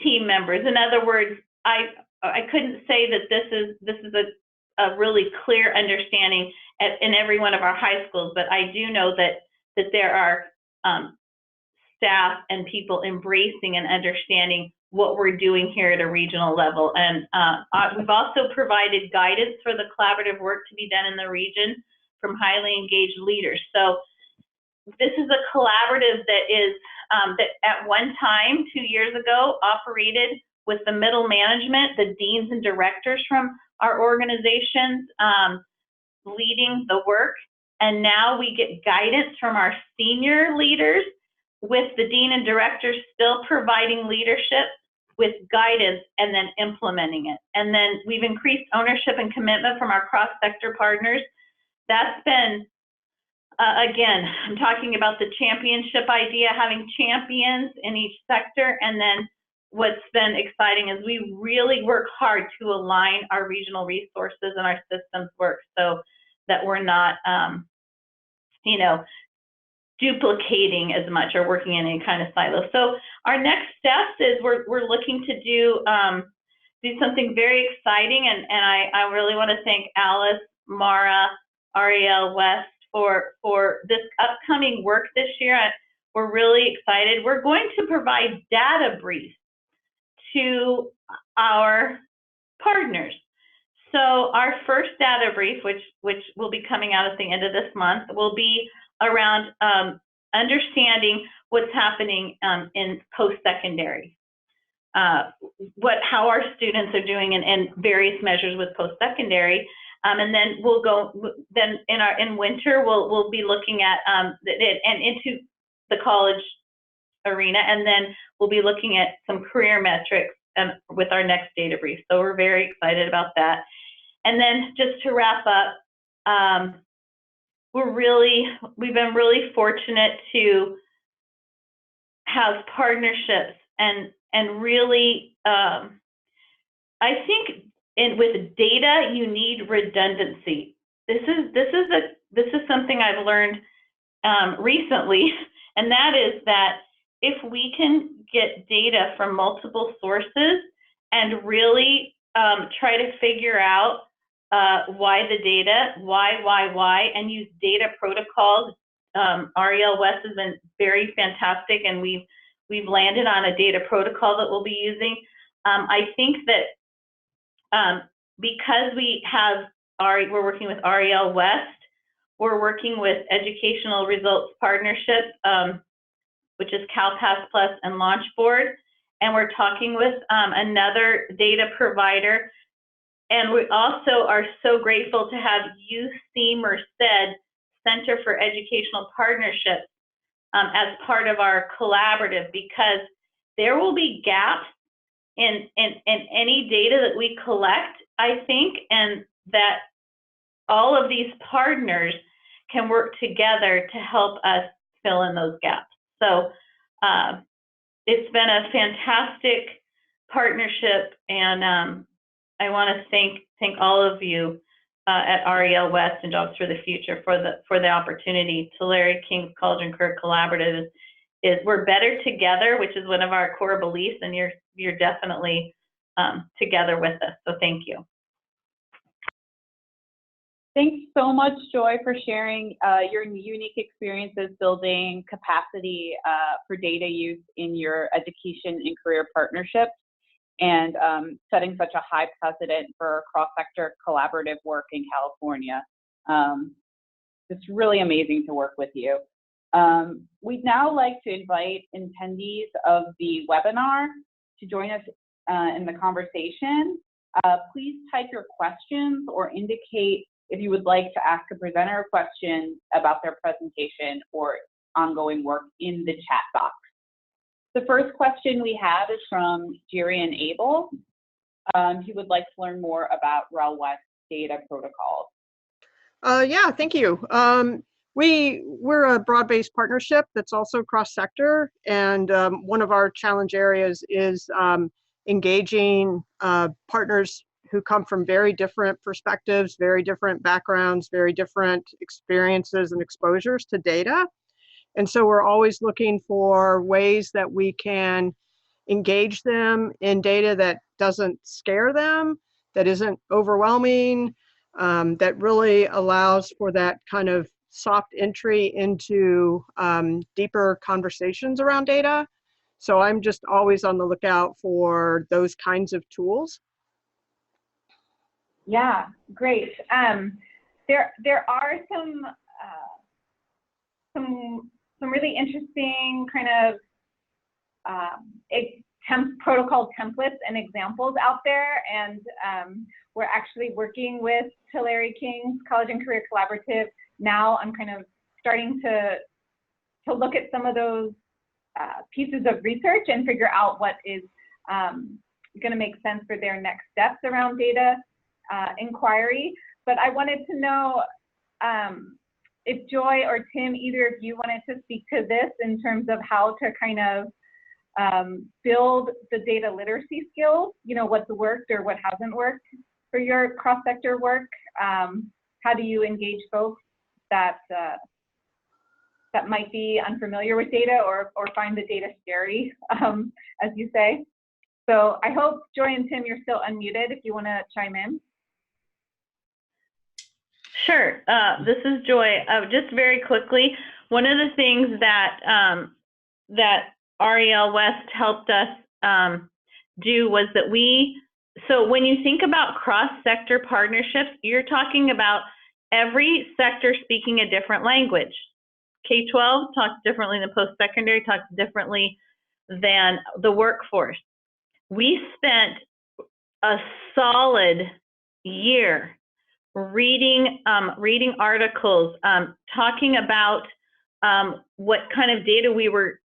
team members. In other words, I couldn't say that this is a really clear understanding in every one of our high schools, but I do know that there are staff and people embracing and understanding what we're doing here at a regional level. And we've also provided guidance for the collaborative work to be done in the region from highly engaged leaders. So this is a collaborative that is that at one time 2 years ago operated with the middle management, the deans and directors from our organizations leading the work. And now we get guidance from our senior leaders with the dean and directors still providing leadership with guidance and then implementing it. And then we've increased ownership and commitment from our cross-sector partners. That's been, again, I'm talking about the championship idea, having champions in each sector. And then what's been exciting is we really work hard to align our regional resources and our systems work so that we're not, duplicating as much or working in any kind of silo. So our next steps is we're looking to do something very exciting, and I really want to thank Alice, Mara, REL, West for this upcoming work this year. We're really excited. We're going to provide data briefs to our partners. So our first data brief, which will be coming out at the end of this month, will be around understanding what's happening in post-secondary, how our students are doing in various measures with post-secondary, and then we'll go. Then in winter we'll be looking at and into the college arena, and then we'll be looking at some career metrics with our next data brief. So we're very excited about that. And then just to wrap up. We've been really fortunate to have partnerships and really, I think with data, you need redundancy. This is something I've learned recently, and that is that if we can get data from multiple sources and really try to figure out why the data, why, and use data protocols. REL West has been very fantastic, and we've landed on a data protocol that we'll be using. I think that because we're working with REL West, we're working with Educational Results Partnership, which is CalPass Plus and Launchboard, and we're talking with another data provider. And we also are so grateful to have UC Merced Center for Educational Partnerships as part of our collaborative, because there will be gaps in any data that we collect, I think, and that all of these partners can work together to help us fill in those gaps. So it's been a fantastic partnership, and I want to thank all of you at REL West and Jobs for the Future for the opportunity. Tulare King's College and Career Collaborative is we're better together, which is one of our core beliefs, and you're definitely together with us. So thank you. Thanks so much, Joy, for sharing your unique experiences building capacity for data use in your education and career partnerships, and setting such a high precedent for cross-sector collaborative work in California. It's really amazing to work with you. We'd now like to invite attendees of the webinar to join us in the conversation. Please type your questions or indicate if you would like to ask a presenter a question about their presentation or ongoing work in the chat box. The first question we have is from Jirian Abel. He would like to learn more about REL West data protocols. Yeah, thank you. We're a broad-based partnership that's also cross-sector, and one of our challenge areas is engaging partners who come from very different perspectives, very different backgrounds, very different experiences and exposures to data. And so we're always looking for ways that we can engage them in data that doesn't scare them, that isn't overwhelming, that really allows for that kind of soft entry into deeper conversations around data. So I'm just always on the lookout for those kinds of tools. Yeah, great. There are some really interesting kind of protocol templates and examples out there, and we're actually working with Tulare King's College and Career Collaborative now on kind of starting to look at some of those pieces of research and figure out what is going to make sense for their next steps around data inquiry. But I wanted to know if Joy or Tim, either of you wanted to speak to this in terms of how to kind of build the data literacy skills, you know, what's worked or what hasn't worked for your cross-sector work. How do you engage folks that might be unfamiliar with data or find the data scary, as you say? So I hope, Joy and Tim, you're still unmuted if you want to chime in. Sure. This is Joy. Just very quickly, one of the things that that REL West helped us do was that so when you think about cross-sector partnerships, you're talking about every sector speaking a different language. K-12 talks differently than post-secondary, talks differently than the workforce. We spent a solid year reading articles, talking about what kind of data we were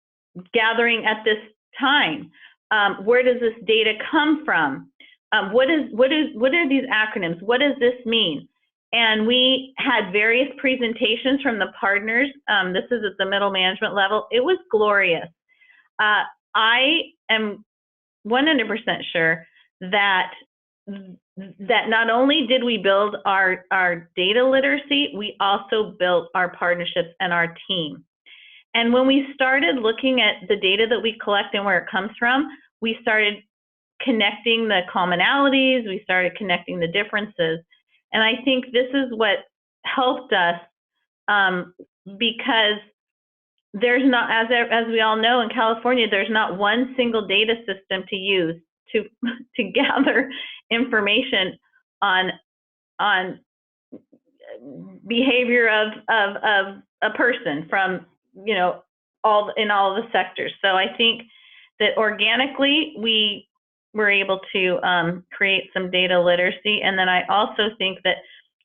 gathering at this time. Where does this data come from? What are these acronyms? What does this mean? And we had various presentations from the partners. This is at the middle management level. It was glorious. I am 100% sure that not only did we build our data literacy, we also built our partnerships and our team. And when we started looking at the data that we collect and where it comes from, we started connecting the commonalities, we started connecting the differences. And I think this is what helped us because there's not, as we all know in California, there's not one single data system to use to gather information on behavior of a person from, you know, in all the sectors. So I think that organically we were able to create some data literacy. And then I also think that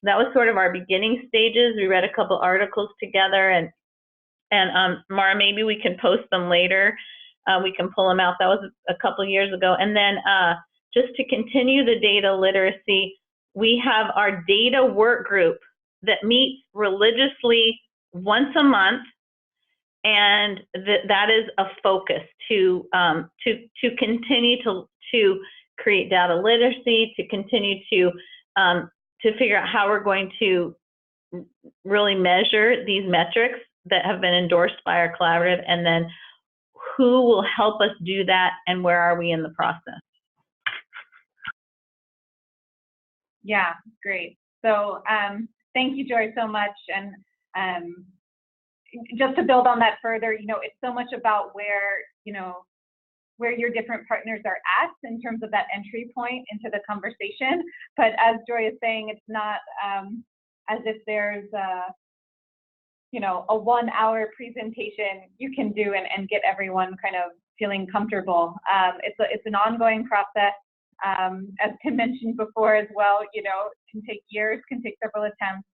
was sort of our beginning stages. We read a couple articles together, and Mara, maybe we can post them later. We can pull them out. That was a couple years ago. And then just to continue the data literacy, we have our data work group that meets religiously once a month, and that is a focus to continue to create data literacy, to continue to figure out how we're going to really measure these metrics that have been endorsed by our collaborative, and then who will help us do that, and where are we in the process? Yeah, great. So thank you, Joy, so much. And just to build on that further, you know, it's so much about where your different partners are at in terms of that entry point into the conversation. But as Joy is saying, it's not as if there's a 1 hour presentation you can do and get everyone kind of feeling comfortable. It's an ongoing process. As Tim mentioned before as well, you know, it can take years, can take several attempts.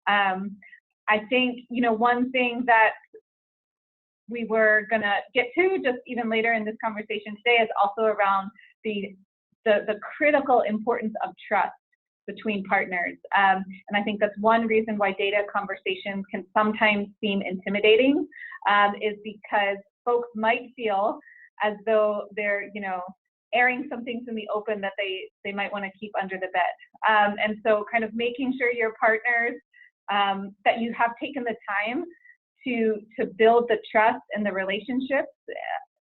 I think, you know, one thing that we were going to get to just even later in this conversation today is also around the critical importance of trust between partners. And I think that's one reason why data conversations can sometimes seem intimidating, is because folks might feel as though they're, you know, airing some things in the open that they might want to keep under the bed. And so kind of making sure your partners, that you have taken the time to build the trust and the relationships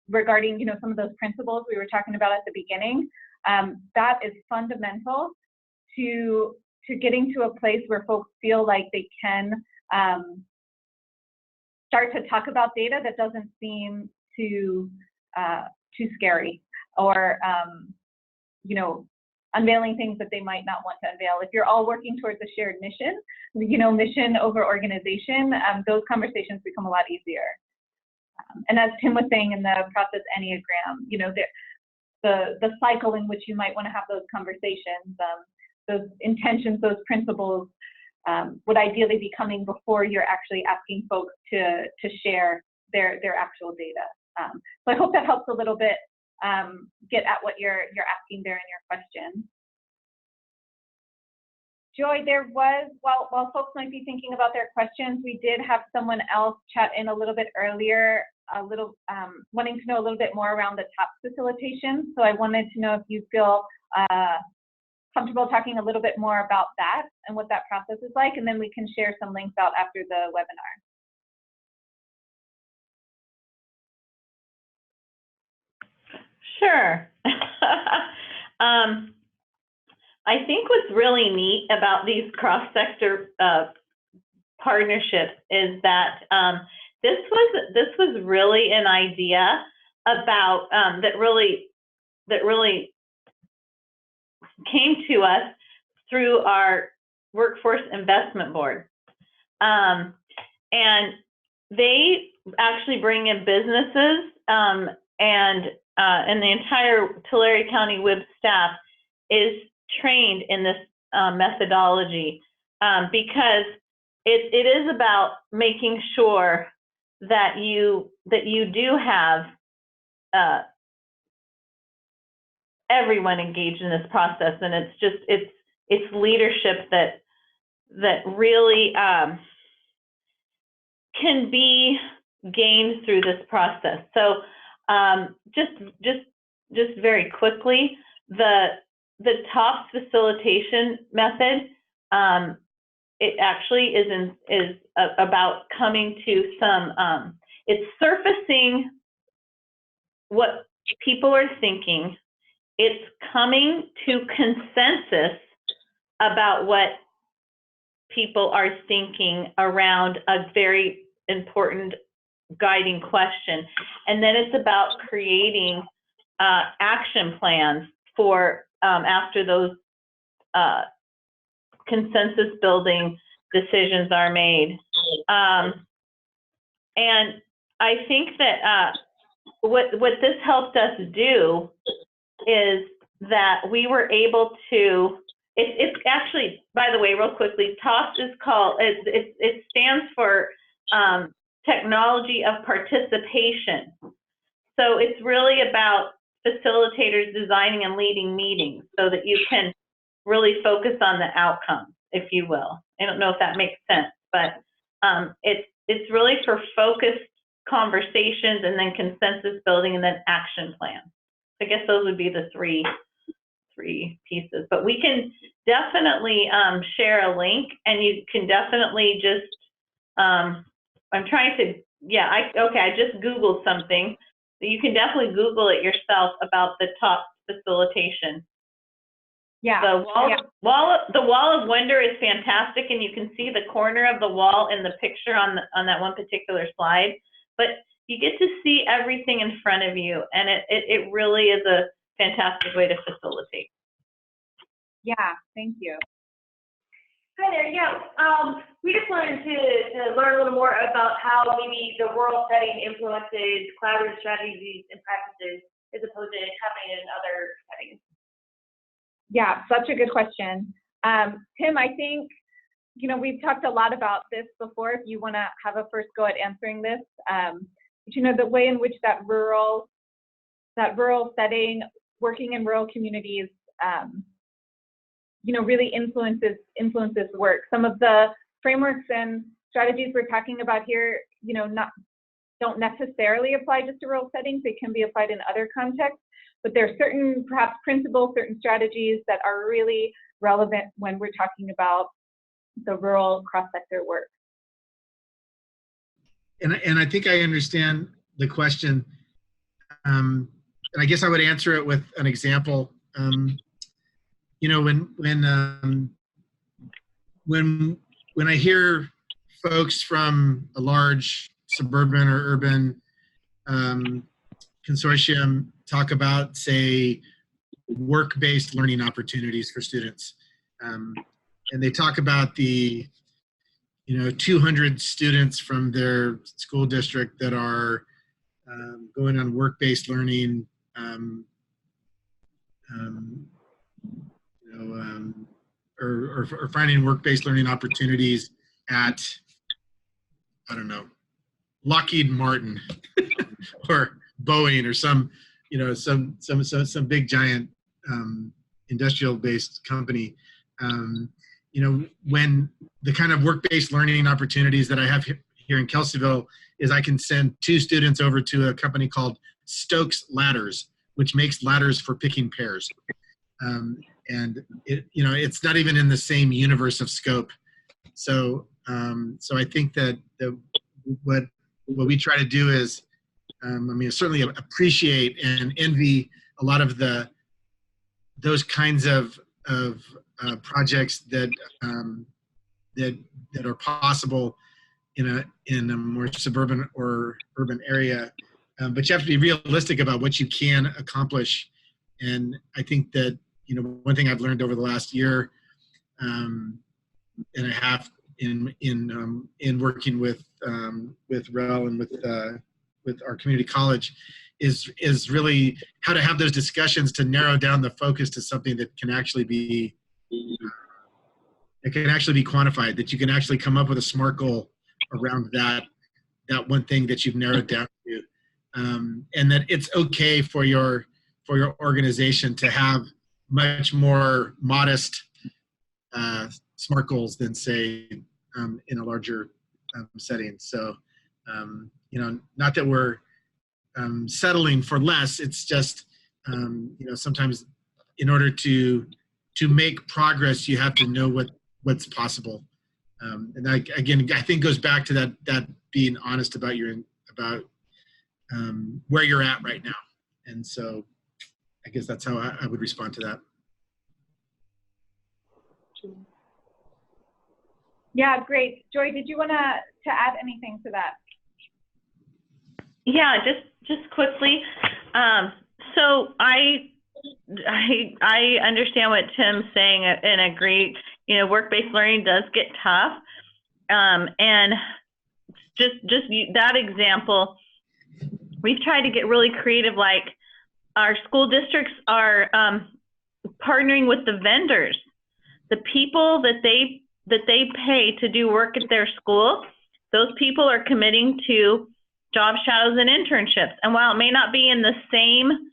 regarding, you know, some of those principles we were talking about at the beginning, that is fundamental to getting to a place where folks feel like they can start to talk about data that doesn't seem too scary, or you know, unveiling things that they might not want to unveil. If you're all working towards a shared mission, you know, mission over organization, those conversations become a lot easier. And as Tim was saying in the process Enneagram, you know, the cycle in which you might want to have those conversations, those intentions, those principles would ideally be coming before you're actually asking folks to share their actual data. So I hope that helps a little bit get at what you're asking there in your question. Joy, there was, while folks might be thinking about their questions, we did have someone else chat in a little bit earlier, wanting to know a little bit more around the TOPS facilitation. So I wanted to know if you feel comfortable talking a little bit more about that and what that process is like, and then we can share some links out after the webinar. Sure. I think what's really neat about these cross-sector partnerships is that this was really an idea about that really came to us through our Workforce Investment Board, and they actually bring in businesses, and the entire Tulare County WIB staff is trained in this methodology, because it is about making sure that you do have everyone engaged in this process, and it's leadership that really can be gained through this process. So just very quickly, the TOPS facilitation method, it actually is about coming to some, it's surfacing what people are thinking. It's coming to consensus about what people are thinking around a very important guiding question. And then it's about creating action plans for after those consensus building decisions are made. And I think that what this helped us do is that we were able to, it's actually, by the way, real quickly, TOPS is called, it stands for Technology of Participation. So it's really about facilitators designing and leading meetings so that you can really focus on the outcomes, if you will. I don't know if that makes sense, but it's really for focused conversations and then consensus building and then action plans. I guess those would be the three pieces, but we can definitely share a link, and you can definitely just, I'm trying to, yeah, I just Googled something. You can definitely Google it yourself about the TOPS facilitation. Yeah. The wall of wonder is fantastic, and you can see the corner of the wall in the picture on that one particular slide, but you get to see everything in front of you, and it really is a fantastic way to facilitate. Yeah, thank you. Hi there. Yeah, we just wanted to learn a little more about how maybe the rural setting implemented collaborative strategies and practices as opposed to happening in other settings. Yeah, such a good question. Tim, I think, you know, we've talked a lot about this before. If you want to have a first go at answering this, you know, the way in which that rural setting, working in rural communities, you know, really influences work. Some of the frameworks and strategies we're talking about here, you know, don't necessarily apply just to rural settings. They can be applied in other contexts, but there are certain, perhaps principles, certain strategies that are really relevant when we're talking about the rural cross-sector work. And I think I understand the question. And I guess I would answer it with an example. You know, when I hear folks from a large suburban or urban consortium talk about, say, work-based learning opportunities for students, and they talk about the 200 students from their school district that are going on work-based learning, or finding work-based learning opportunities at, I don't know, Lockheed Martin or Boeing or some big giant industrial-based company. When the kind of work-based learning opportunities that I have here in Kelseyville is I can send 2 students over to a company called Stokes Ladders, which makes ladders for picking pears. And it's not even in the same universe of scope. So I think that what we try to do is, certainly appreciate and envy a lot of those kinds of projects that are possible in a more suburban or urban area, but you have to be realistic about what you can accomplish. And I think that one thing I've learned over the last year and a half in working with REL and with our community college is really how to have those discussions to narrow down the focus to something that can actually be quantified, that you can actually come up with a SMART goal around that one thing that you've narrowed down to, and that it's okay for your organization to have much more modest SMART goals than, say, in a larger setting. So, not that we're settling for less. It's just, sometimes in order to make progress, you have to know what's possible. And I think goes back to that being honest about where you're at right now. And so I guess that's how I would respond to that. Yeah, great. Joy, did you want to add anything to that? Yeah, just quickly. So I understand what Tim's saying and agree. Work-based learning does get tough, and just that example, we've tried to get really creative. Like, our school districts are partnering with the vendors, the people that they pay to do work at their school. Those people are committing to job shadows and internships. And while it may not be in the same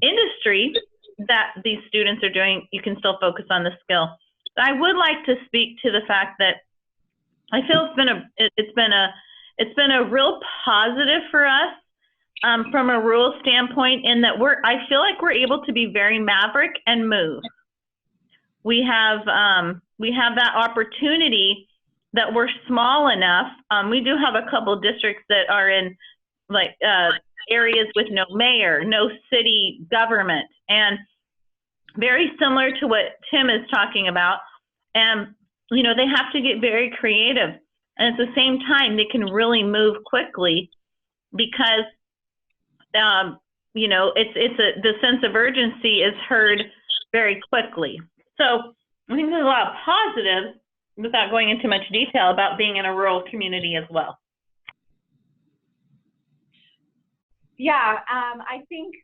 industry that these students are doing, you can still focus on the skill. I would like to speak to the fact that I feel it's been a real positive for us from a rural standpoint, in that I feel like we're able to be very maverick and move. We have that opportunity that we're small enough. We do have a couple districts that are in areas with no mayor, no city government, and very similar to what Tim is talking about. And, they have to get very creative. And at the same time, they can really move quickly because, the sense of urgency is heard very quickly. So I think there's a lot of positives, without going into much detail, about being in a rural community as well. Yeah, I think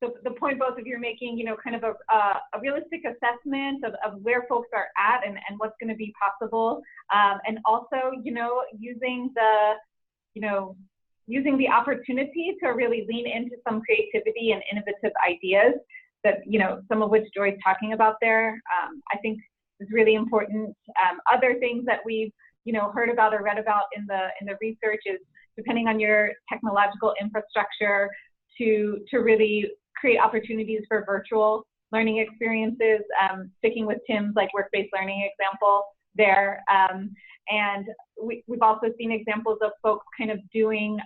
the point both of you are making, kind of a realistic assessment of where folks are at and what's going to be possible. And also, using the opportunity to really lean into some creativity and innovative ideas that, some of which Joy's talking about there, I think is really important. Other things that we've, heard about or read about in the research is, depending on your technological infrastructure, to really create opportunities for virtual learning experiences, sticking with Tim's work-based learning example there. And we've also seen examples of folks kind of doing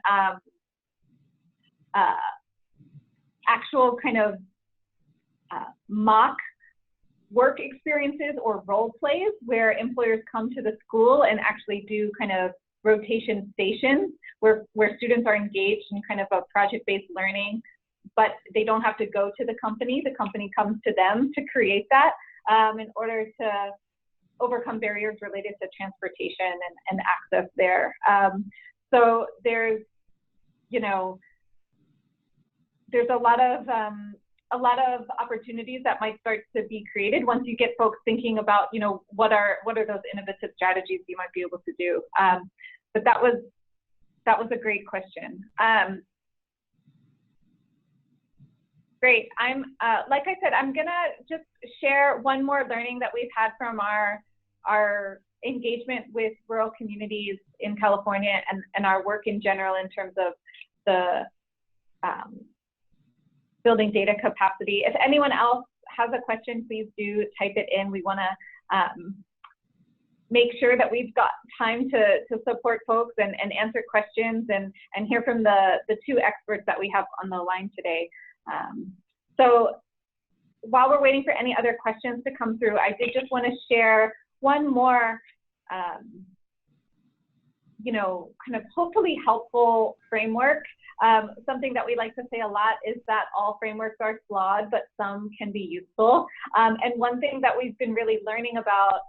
actual kind of mock work experiences or role plays where employers come to the school and actually do kind of rotation stations where students are engaged in kind of a project-based learning, but they don't have to go to the company. The company comes to them to create that in order to overcome barriers related to transportation and access there. So there's a lot of opportunities that might start to be created once you get folks thinking about, what are those innovative strategies you might be able to do. But that was a great question. Great. Like I said, I'm gonna just share one more learning that we've had from our engagement with rural communities in California and our work in general in terms of the building data capacity. If anyone else has a question, please do type it in. We want to make sure that we've got time to support folks and answer questions and hear from the two experts that we have on the line today. So while we're waiting for any other questions to come through, I did just want to share one more, kind of hopefully helpful framework. Something that we like to say a lot is that all frameworks are flawed, but some can be useful. And one thing that we've been really learning about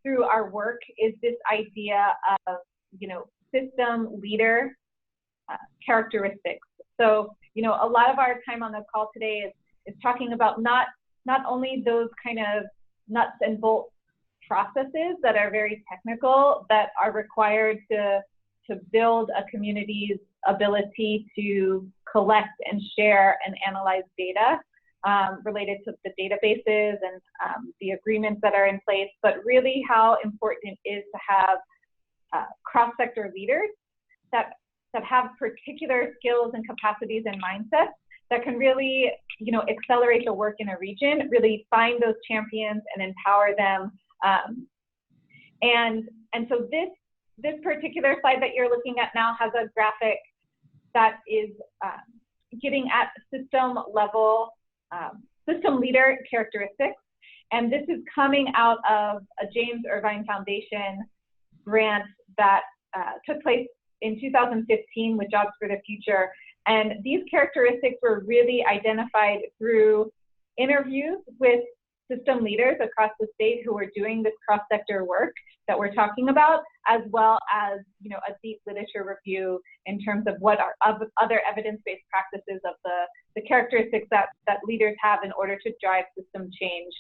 through our work is this idea of, system leader characteristics. So, a lot of our time on the call today is talking about not only those kind of nuts and bolts processes that are very technical that are required to build a community's ability to collect and share and analyze data related to the databases and the agreements that are in place, but really how important it is to have cross-sector leaders that have particular skills and capacities and mindsets that can really, accelerate the work in a region, really find those champions and empower them. And so this particular slide that you're looking at now has a graphic that is getting at system level, system leader characteristics. And this is coming out of a James Irvine Foundation grant that took place in 2015 with Jobs for the Future. And these characteristics were really identified through interviews with system leaders across the state who were doing this cross-sector work that we're talking about, as well as a deep literature review in terms of what are other evidence-based practices of the characteristics that leaders have in order to drive system change.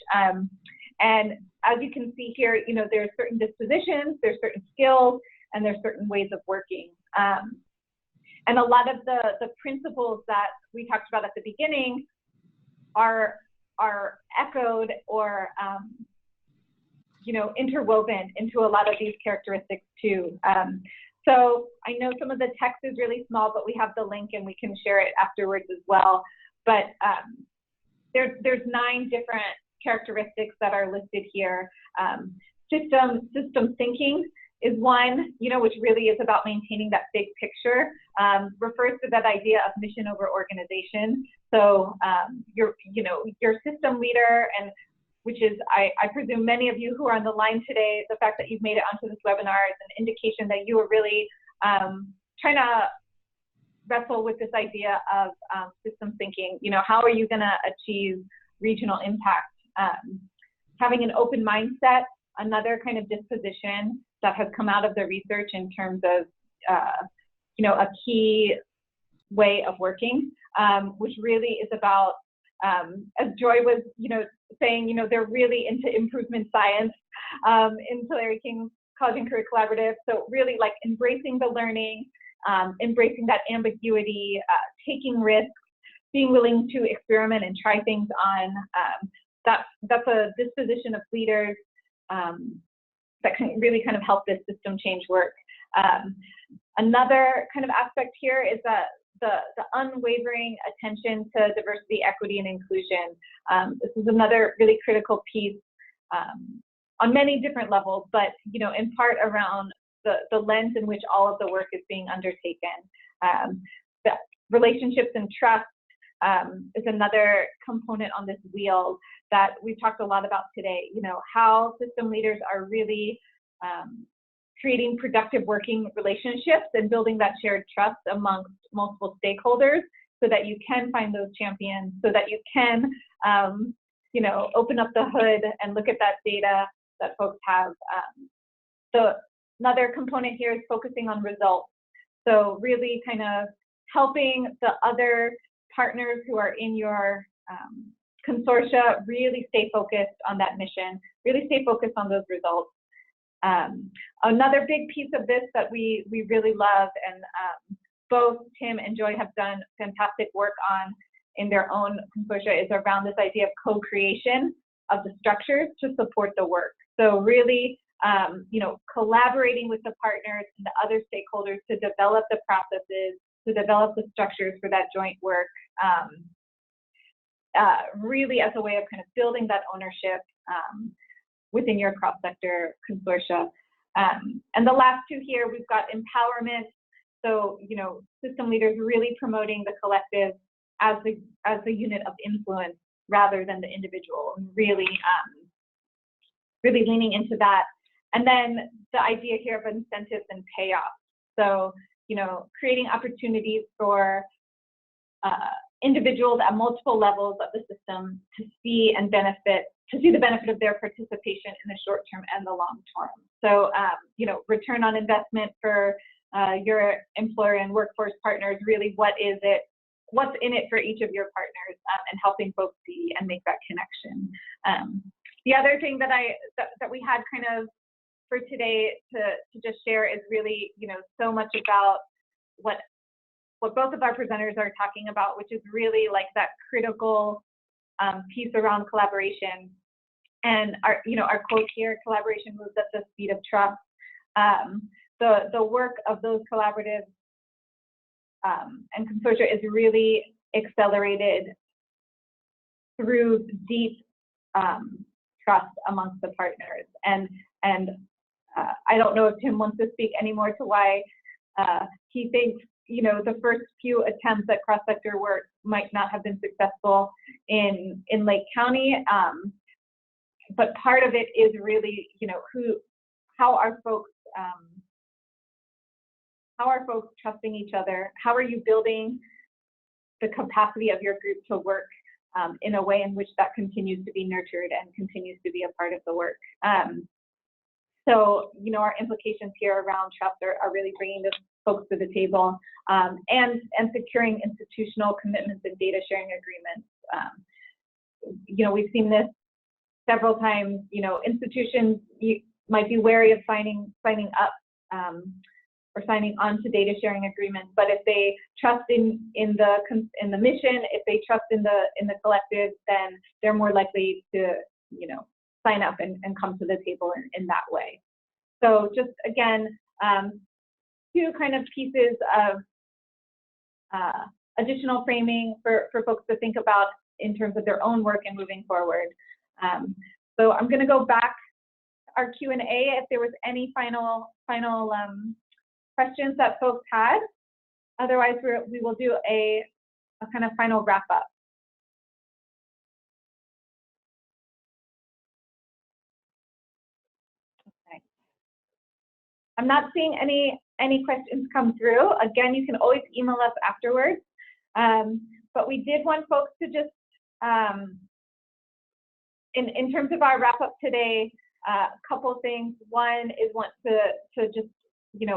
And as you can see here, there are certain dispositions, there's certain skills, and there's certain ways of working. And a lot of the principles that we talked about at the beginning are echoed or interwoven into a lot of these characteristics too. So I know some of the text is really small, but we have the link and we can share it afterwards as well. But there's 9 different characteristics that are listed here. System thinking is one, which really is about maintaining that big picture, refers to that idea of mission over organization. So your system leader, and which is, I presume many of you who are on the line today, the fact that you've made it onto this webinar is an indication that you are really trying to wrestle with this idea of system thinking. How are you gonna achieve regional impact? Having an open mindset, another kind of disposition that has come out of the research in terms of, a key way of working, which really is about as Joy was, saying, they're really into improvement science in Tulare King College and Career Collaborative. So really like embracing the learning, embracing that ambiguity, taking risks, being willing to experiment and try things on. That's a disposition of leaders that can really kind of help this system change work. Another kind of aspect here is that the unwavering attention to diversity, equity, and inclusion. This is another really critical piece on many different levels, but in part around the lens in which all of the work is being undertaken. The relationships and trust is another component on this wheel that we've talked a lot about today. How system leaders are really creating productive working relationships and building that shared trust amongst multiple stakeholders so that you can find those champions, so that you can, open up the hood and look at that data that folks have. Another component here is focusing on results. So really kind of helping the other partners who are in your consortia really stay focused on that mission, really stay focused on those results. Another big piece of this that we really love, and both Tim and Joy have done fantastic work on in their own consortia, is around this idea of co-creation of the structures to support the work. So really, collaborating with the partners and the other stakeholders to develop the processes, to develop the structures for that joint work, really as a way of kind of building that ownership within your cross-sector consortia. And the last two here, we've got empowerment. So, system leaders really promoting the collective as the unit of influence rather than the individual, and really leaning into that. And then the idea here of incentives and payoff. So, creating opportunities for individuals at multiple levels of the system to see the benefit of their participation in the short term and the long term. So, return on investment for your employer and workforce partners, really what's in it for each of your partners, and helping folks see and make that connection. The other thing that we had kind of for today to just share is really, so much about what both of our presenters are talking about, which is really like that critical piece around collaboration. And our quote here, collaboration moves at the speed of trust. The work of those collaboratives and consortia is really accelerated through deep trust amongst the partners. And I don't know if Tim wants to speak anymore to why he thinks, the first few attempts at cross-sector work might not have been successful in Lake County. But part of it is really, how are folks trusting each other? How are you building the capacity of your group to work in a way in which that continues to be nurtured and continues to be a part of the work? So, our implications here around trust are really bringing the folks to the table, and securing institutional commitments and data sharing agreements. We've seen this several times. Institutions might be wary of signing up or signing on to data sharing agreements, but if they trust in the mission, if they trust in the collective, then they're more likely to sign up and come to the table in that way. So just again, two kind of pieces of additional framing for folks to think about in terms of their own work and moving forward. So I'm going to go back to our Q&A if there was any final questions that folks had. Otherwise, we will do a kind of final wrap up. Okay. I'm not seeing any questions come through. Again, you can always email us afterwards. But we did want folks to just, in terms of our wrap up today, a couple of things. One is want to just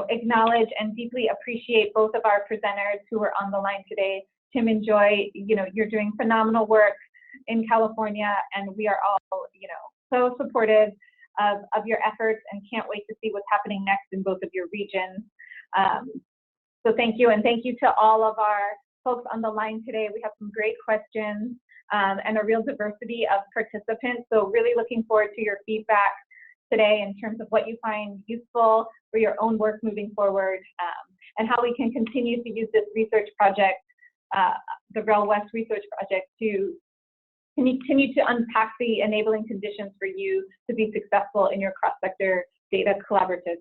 acknowledge and deeply appreciate both of our presenters who are on the line today. Tim and Joy, you're doing phenomenal work in California, and we are all, so supportive of your efforts and can't wait to see what's happening next in both of your regions. So thank you, and thank you to all of our folks on the line today. We have some great questions and a real diversity of participants. So really looking forward to your feedback today in terms of what you find useful for your own work moving forward, and how we can continue to use this research project, the REL West Research Project, to continue to unpack the enabling conditions for you to be successful in your cross-sector data collaborative